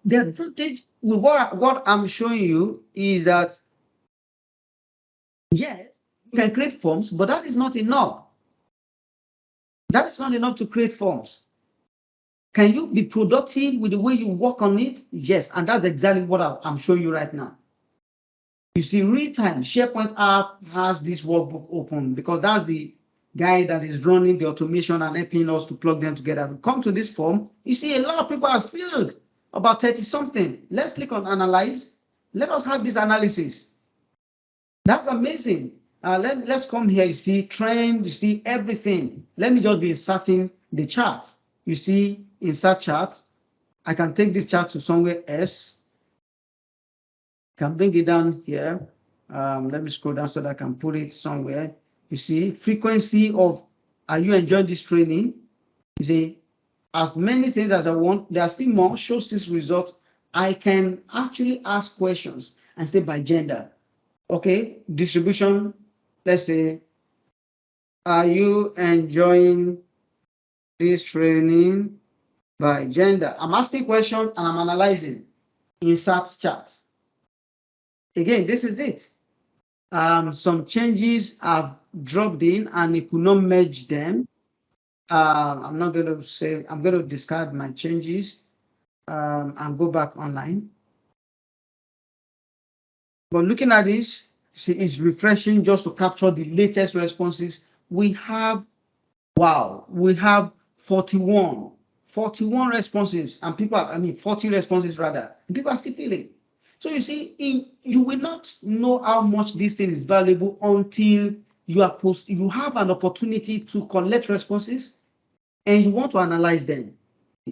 [SPEAKER 1] The advantage with what I'm showing you is that, yes, you can create forms, but that is not enough. That is not enough to create forms. Can you be productive with the way you work on it? Yes, and that's exactly what I'm showing you right now. You see, real time, SharePoint app has this workbook open because that's the guy that is running the automation and helping us to plug them together. Come to this form, you see a lot of people have filled, about 30 something. Let's click on analyze. Let us have this analysis. That's amazing. Let's come here. You see trend, you see everything. Let me just be inserting the chart. You see, insert chart. I can take this chart to somewhere else. Can bring it down here. Let me scroll down so that I can put it somewhere. You see, frequency of, are you enjoying this training? You see, as many things as I want, there are still more, shows this result. I can actually ask questions and say by gender. Okay, distribution, let's say, are you enjoying this training by gender? I'm asking questions and I'm analyzing. Insert chart. Again, this is it. Some changes have dropped in and it could not merge them. I'm not going to say, I'm going to discard my changes and go back online. But looking at this, see, it's refreshing just to capture the latest responses. We have Wow, we have 41 responses, and people are, 40 responses rather, and people are still feeling. So you see, you will not know how much this thing is valuable until you have an opportunity to collect responses and you want to analyze them.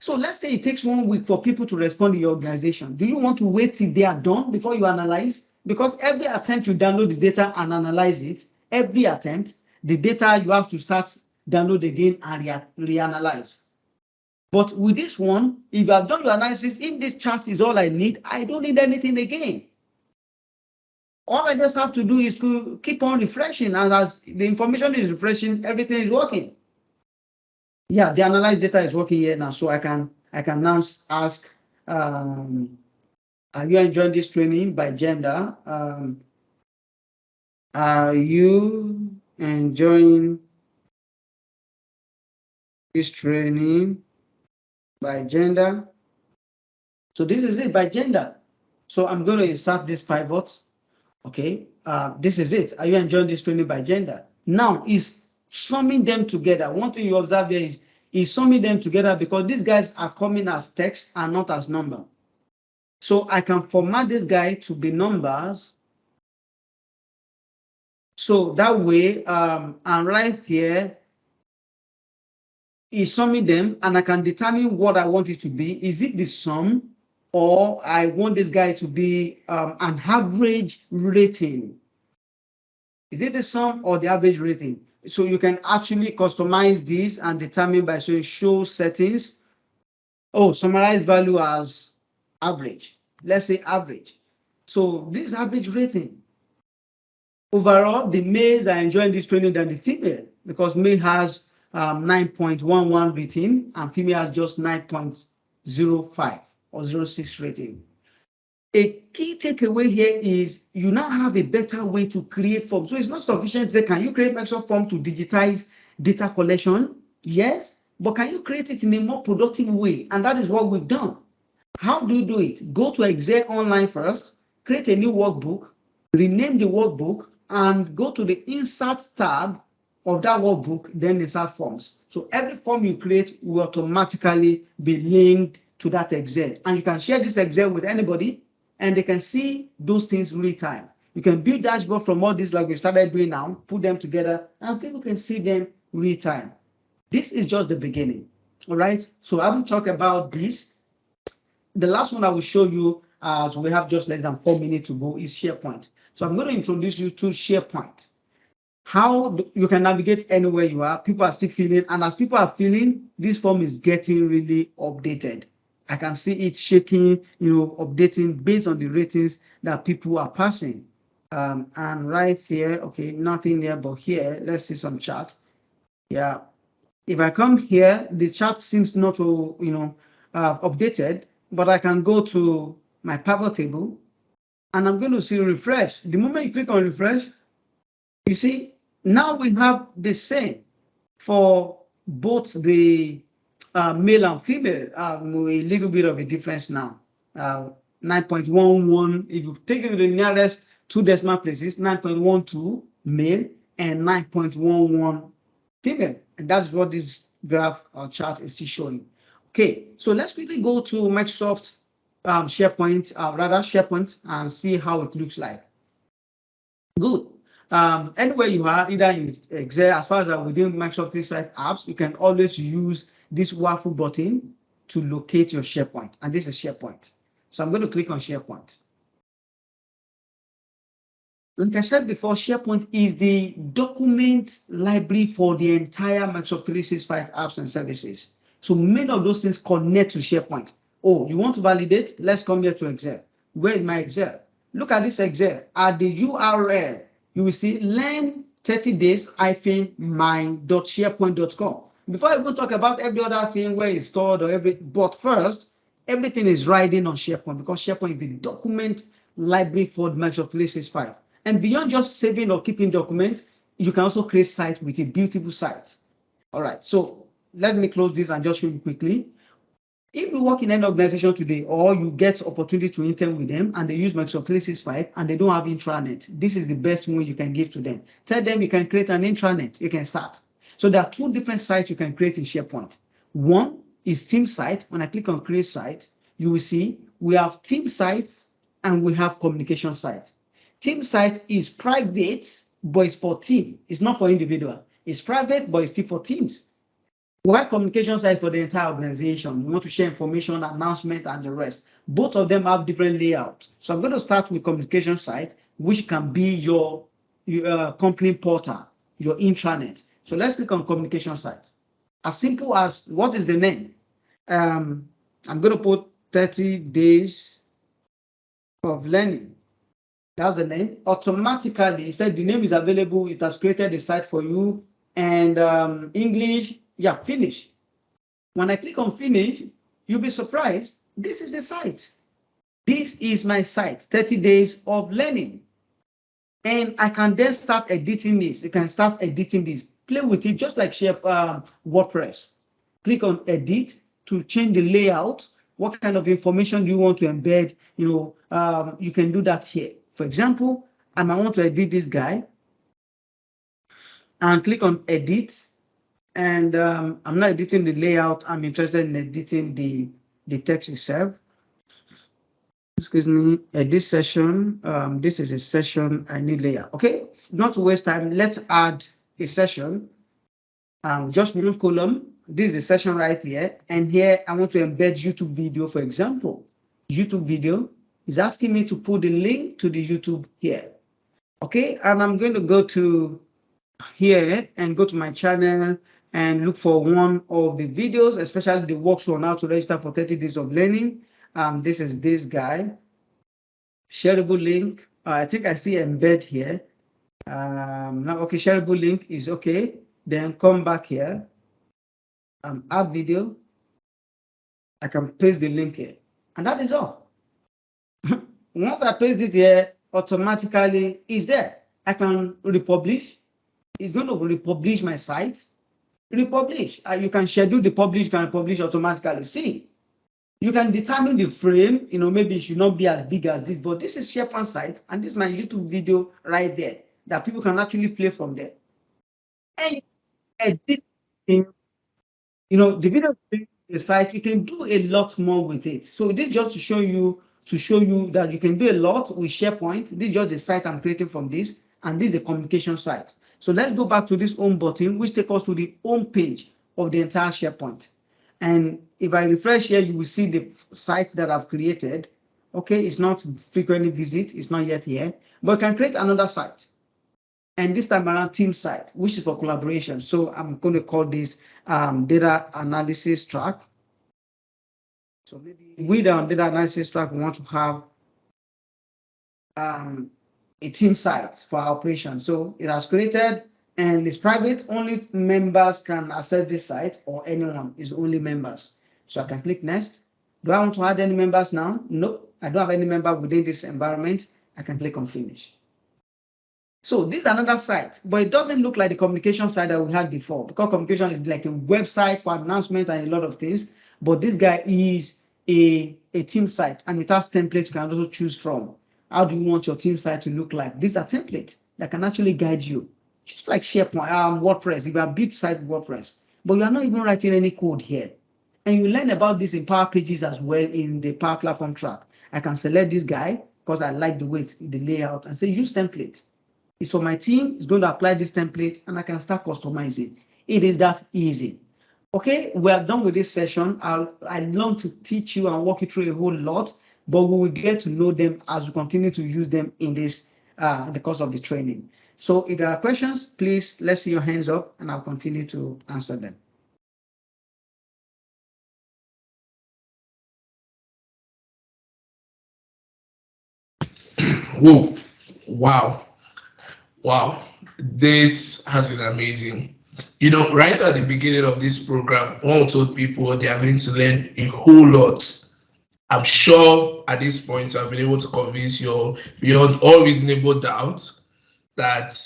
[SPEAKER 1] So let's say it takes 1 week for people to respond to your organization. Do you want to wait till they are done before you analyze? Because every attempt you download the data and analyze it, every attempt, the data you have to start download again and reanalyze. But with this one, if you have done your analysis, if this chart is all I need, I don't need anything again. All I just have to do is to keep on refreshing, and as the information is refreshing, everything is working. Yeah, the analyzed data is working here now, so I can now ask, are you enjoying this training by gender? Are you enjoying this training by gender? So this is it by gender. So I'm going to insert this pivot. Okay, this is it. Are you enjoying this training by gender? Now is summing them together. One thing you observe here is summing them together, because these guys are coming as text and not as number. So I can format this guy to be numbers. So that way, and right here is summing them, and I can determine what I want it to be. Is it the sum, or I want this guy to be an average rating? Is it the sum or the average rating? So you can actually customize this and determine by saying show settings. Oh, summarize value as average. Let's say average. So this average rating. Overall, the males are enjoying this training than the female, because male has 9.11 rating and female has just 9.05 or 06 rating. A key takeaway here is you now have a better way to create forms. So it's not sufficient to say, can you create Microsoft form to digitize data collection? Yes, but can you create it in a more productive way? And that is what we've done. How do you do it? Go to Excel Online first, create a new workbook, rename the workbook, and go to the Insert tab of that workbook, then insert forms. So every form you create will automatically be linked to that Excel. And you can share this Excel with anybody, and they can see those things real time. You can build dashboard from all this like we started doing now, put them together, and people can see them real time. This is just the beginning. All right. So I haven't talked about this. The last one I will show you, as we have just less than 4 minutes to go, is SharePoint. So I'm going to introduce you to SharePoint. How you can navigate anywhere you are. People are still feeling, and as people are feeling, this form is getting really updated. I can see it shaking, updating based on the ratings that people are passing. And right here, okay, nothing there, but here, let's see some chart. Yeah, if I come here, the chart seems not to, updated, but I can go to my pivot table and I'm going to see refresh. The moment you click on refresh, you see, now we have the same for both the male and female, a little bit of a difference now. 9.11, if you take it to the nearest 2 decimal places, 9.12 male and 9.11 female. And that's what this graph or chart is still showing. Okay, so let's quickly go to Microsoft SharePoint, SharePoint, and see how it looks like. Good. Anywhere you are, either in Excel, as far as within Microsoft 365 apps, you can always use this waffle button to locate your SharePoint. And this is SharePoint. So I'm going to click on SharePoint. Like I said before, SharePoint is the document library for the entire Microsoft 365 apps and services. So many of those things connect to SharePoint. Oh, you want to validate? Let's come here to Excel. Where is my Excel? Look at this Excel. At the URL, you will see learn 30 days-mine.sharepoint.com. Before I even talk about every other thing where it's stored but first, everything is riding on SharePoint, because SharePoint is the document library for Microsoft 365. And beyond just saving or keeping documents, you can also create sites with a beautiful site. All right, so let me close this and just show you quickly. If you work in an organization today, or you get opportunity to intern with them and they use Microsoft 365 and they don't have intranet, this is the best one you can give to them. Tell them you can create an intranet, you can start. So there are two different sites you can create in SharePoint. One is team site. When I click on create site, you will see we have team sites and we have communication site. Team site is private, but it's for team. It's not for individual. It's private, but it's still for teams. While communication site for the entire organization, you want to share information, announcement, and the rest. Both of them have different layouts. So I'm going to start with communication site, which can be your company portal, your intranet. So let's click on communication site. As simple as, what is the name? I'm going to put 30 days of learning. That's the name. Automatically, it said the name is available. It has created a site for you. And English, yeah, finish. When I click on finish, you'll be surprised. This is the site. This is my site, 30 days of learning. And I can then start editing this. You can start editing this. Play with it just like WordPress. Click on edit to change the layout. What kind of information do you want to embed? You can do that here. For example, I might want to edit this guy and click on edit. And I'm not editing the layout. I'm interested in editing the text itself. Excuse me, this session, this is a session I need layout. Okay, not to waste time, let's add a session. Just one column. This is the session right here. And here I want to embed YouTube video, for example. YouTube video is asking me to put the link to the YouTube here. Okay, and I'm going to go to here and go to my channel and look for one of the videos, especially the workshop on how to register for 30 days of learning. This is this guy. Shareable link. I think I see embed here. Now, okay, shareable link is okay. Then come back here. Add video. I can paste the link here. And that is all. Once I paste it here, automatically it's there. I can republish. It's going to republish my site. Republish. You can schedule the publish, can publish automatically. See, you can determine the frame, maybe it should not be as big as this, but this is SharePoint site, and this is my YouTube video right there that people can actually play from there. And edit, the video, the site, you can do a lot more with it. So this is just to show you that you can do a lot with SharePoint. This is just the site I'm creating from this, and this is the communication site. So let's go back to this home button, which takes us to the home page of the entire SharePoint. And if I refresh here, you will see the site that I've created. Okay, it's not frequently visit, it's not yet here, but I can create another site. And this time around team site, which is for collaboration. So I'm going to call this data analysis track. So maybe with our data analysis track, we want to have a team site for our operation. So it has created and it's private. Only members can access this site, or anyone, is only members. So I can click next. Do I want to add any members now? No, I don't have any member within this environment. I can click on finish. So this is another site, but it doesn't look like the communication site that we had before, because communication is like a website for announcement and a lot of things. But this guy is a team site, and it has templates you can also choose from. How do you want your team site to look like? These are templates that can actually guide you, just like SharePoint, WordPress. If you have big site WordPress, but you are not even writing any code here. And you learn about this in Power Pages as well in the Power Platform track. I can select this guy because I like the way the layout and say use template. It's for my team. It's going to apply this template and I can start customizing. It is that easy. Okay, we are done with this session. I long to teach you and walk you through a whole lot, but we will get to know them as we continue to use them in this the course of the training. So if there are questions, please let's see your hands up and I'll continue to answer them.
[SPEAKER 2] Whoa, wow, this has been amazing. Right at the beginning of this program, one told people they are going to learn a whole lot. I'm sure at this point I've been able to convince you beyond all reasonable doubt that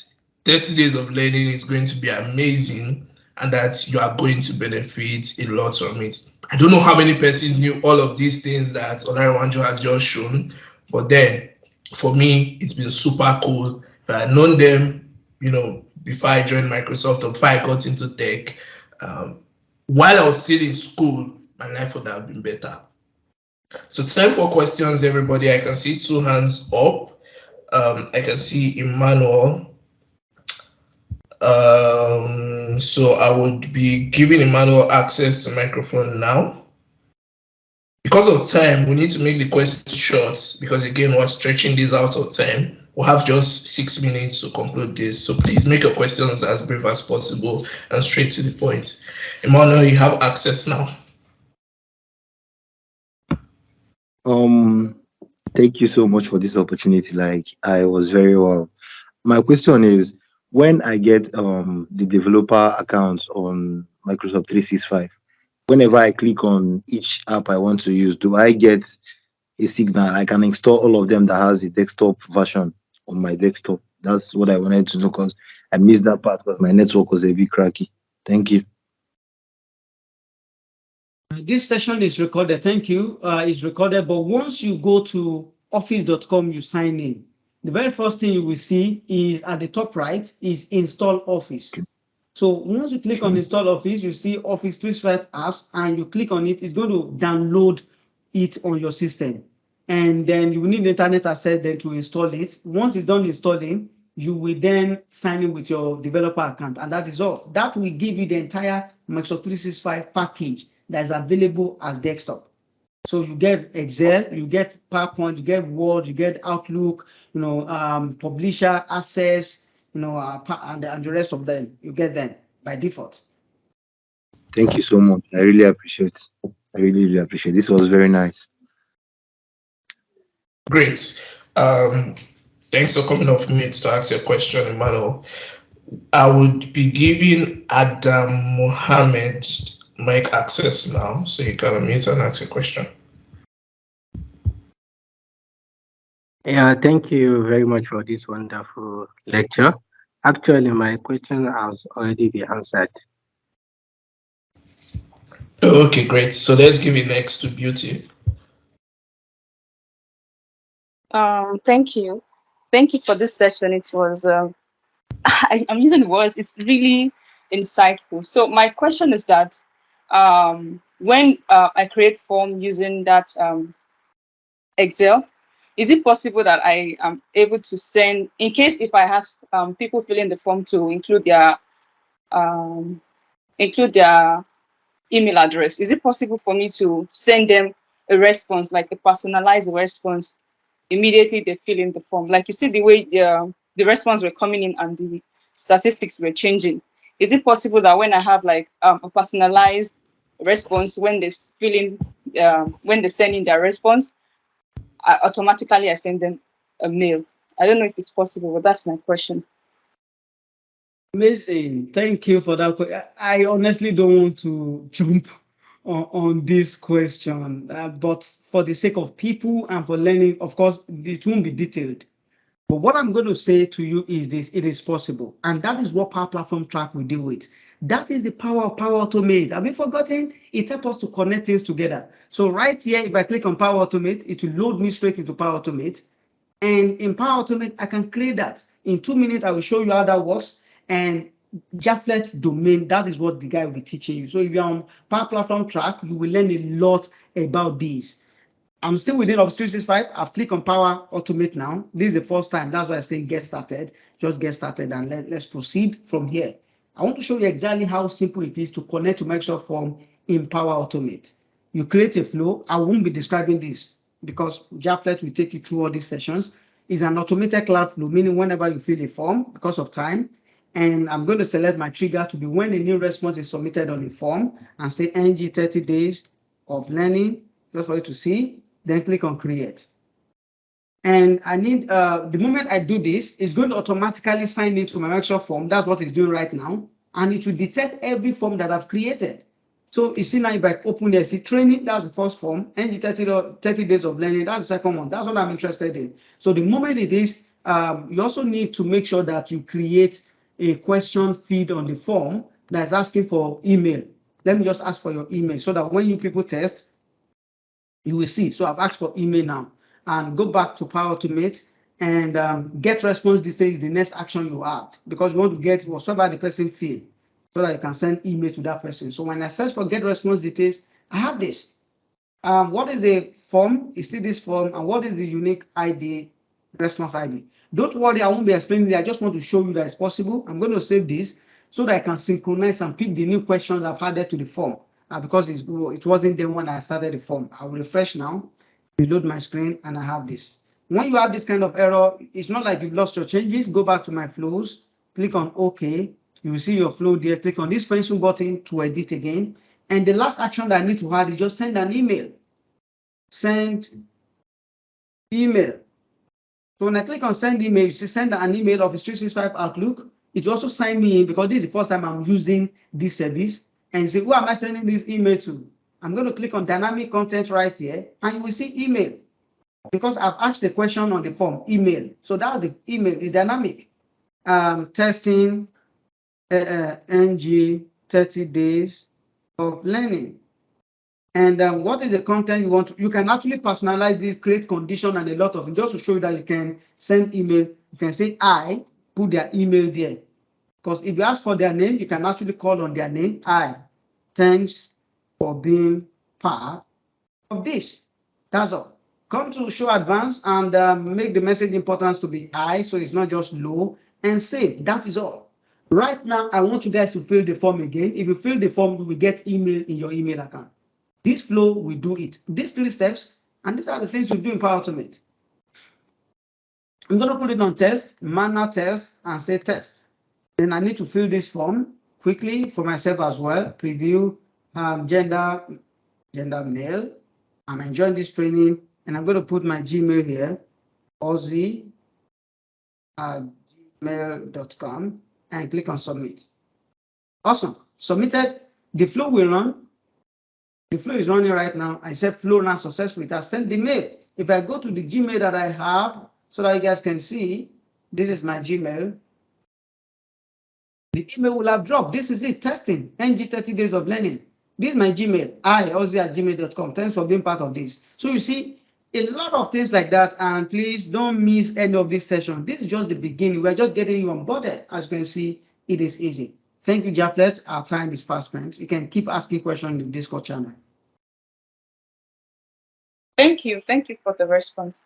[SPEAKER 2] 30 days of learning is going to be amazing and that you are going to benefit a lot from it. I don't know how many persons knew all of these things that Olariwanjo has just shown, but then for me, it's been super cool. If I had known them, before I joined Microsoft or before I got into tech. While I was still in school, my life would have been better. So time for questions, everybody. I can see 2 hands up. I can see Emmanuel. So I would be giving Emmanuel access to microphone now. Because of time, we need to make the questions short because again, we're stretching this out of time. We'll have just 6 minutes to conclude this. So please make your questions as brief as possible and straight to the point. Emmanuel, you have access now.
[SPEAKER 3] Thank you so much for this opportunity. Like I was very well. My question is, when I get the developer account on Microsoft 365, whenever I click on each app I want to use, do I get a signal? I can install all of them that has a desktop version on my desktop. That's what I wanted to know because I missed that part because my network was a bit cracky. Thank you.
[SPEAKER 1] This session is recorded. Thank you. It's recorded. But once you go to office.com, you sign in. The very first thing you will see is at the top right is install Office. So once you click on install Office, you see Office 365 apps, and you click on it, it's going to download it on your system. And then you will need internet access then to install it. Once it's done installing, you will then sign in with your developer account, and that is all. That will give you the entire Microsoft 365 package that is available as desktop. So you get Excel, you get PowerPoint, you get Word, you get Outlook, Publisher, Access, and the rest of them. You get them by default.
[SPEAKER 3] Thank you so much. I really appreciate. I really, really appreciate. This was very nice.
[SPEAKER 2] Great. Thanks for coming off mute to ask your question, Emmanuel. I would be giving Adam Mohammed mic access now, so you can unmute and ask your question.
[SPEAKER 4] Yeah, thank you very much for this wonderful lecture. Actually, my question has already been answered.
[SPEAKER 2] Okay, great. So let's give it next to Beauty.
[SPEAKER 5] Thank you. Thank you for this session. It was, I'm using the words, it's really insightful. So my question is that when I create form using that Excel, is it possible that I am able to send, in case if I ask people filling the form to include their email address, is it possible for me to send them a response, like a personalized response, immediately they fill in the form? Like you see the way the response were coming in and the statistics were changing. Is it possible that when I have like a personalized response, when they fill in, when they send in their response, I send them a mail? I don't know if it's possible, but that's my question.
[SPEAKER 1] Amazing. Thank you for that. I honestly don't want to jump on this question, but for the sake of people and for learning, of course, it won't be detailed. But what I'm going to say to you is this: it is possible. And that is what Power Platform Track will deal with. That is the power of Power Automate. Have you forgotten? It helps us to connect things together. So right here, if I click on Power Automate, it will load me straight into Power Automate. And in Power Automate, I can create that. In 2 minutes, I will show you how that works. And Jaflet's domain, that is what the guy will be teaching you. So if you're on Power Platform Track, you will learn a lot about these. I'm still within Office 365. I've clicked on Power Automate now. This is the first time. That's why I say get started. Just get started and let's proceed from here. I want to show you exactly how simple it is to connect to Microsoft Form in Power Automate. You create a flow. I won't be describing this because Jaflet will take you through all these sessions. It's an automated cloud flow, meaning whenever you fill a form, because of time, and I'm going to select my trigger to be when a new response is submitted on the form and say NG 30 days of learning, just for you to see, then click on create. And I need, the moment I do this, it's going to automatically sign into my Microsoft form. That's what it's doing right now. And it will detect every form that I've created. So you see now, if I open there, see training, that's the first form. NG 30 days of learning, that's the second one. That's what I'm interested in. So the moment it is, you also need to make sure that you create a question feed on the form that's asking for email. Let me just ask for your email so that when you people test, you will see. So I've asked for email now, and go back to Power Automate And get response details is the next action you add, because you want to get whatever the person feel so that you can send email to that person. So when I search for get response details, I have this. What is the form? Is still this form, and what is the unique ID, response ID? Don't worry, I won't be explaining it. I just want to show you that it's possible. I'm going to save this so that I can synchronize and pick the new questions I've added to the form, because it wasn't there when I started the form. I'll refresh now, reload my screen, and I have this. When you have this kind of error, it's not like you've lost your changes. Go back to my flows, click on OK. You will see your flow there. Click on this pencil button to edit again. And the last action that I need to add is just send an email. Send email. So when I click on send email, you see send an email of 365 Outlook. It will also sign me in, because this is the first time I'm using this service. And you say, who am I sending this email to? I'm going to click on dynamic content right here, and you will see email, because I've asked the question on the form, email. So that's the email is dynamic. Testing NG 30 days of learning. And what is the content you want to, you can actually personalize this, create condition and a lot of it, just to show you that you can send email. You can say I, put their email there, because if you ask for their name, you can actually call on their name. I, thanks for being part of this. That's all. Come to show advance and make the message importance to be high, so it's not just low, and save. That is all. Right now, I want you guys to fill the form again. If you fill the form, you will get email in your email account. This flow will do it. These 3 steps, and these are the things we do in Power Automate. I'm going to put it on test, manual test, and say test. Then I need to fill this form quickly for myself as well. Preview, gender male. I'm enjoying this training, and I'm going to put my Gmail here, ozzy@gmail.com, and click on submit. Awesome. Submitted. The flow will run. The flow is running right now. I said flow ran successfully. It has sent the mail. If I go to the Gmail that I have, so that you guys can see, this is my Gmail. The email will have dropped. This is it, testing, NG 30 days of learning. This is my Gmail, ozzy@gmail.com. Thanks for being part of this. So you see, a lot of things like that, and please don't miss any of this session. This is just the beginning. We're just getting you onboarded. As you can see, it is easy. Thank you, Jaflet. Our time is fast spent. You can keep asking questions in the Discord channel.
[SPEAKER 5] Thank you. Thank you for the response.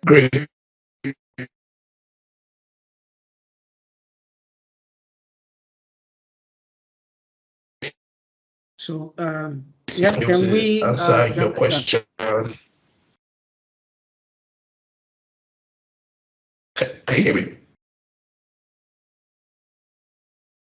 [SPEAKER 2] Great.
[SPEAKER 1] So, yeah, can we
[SPEAKER 2] answer your question? Can you hear me?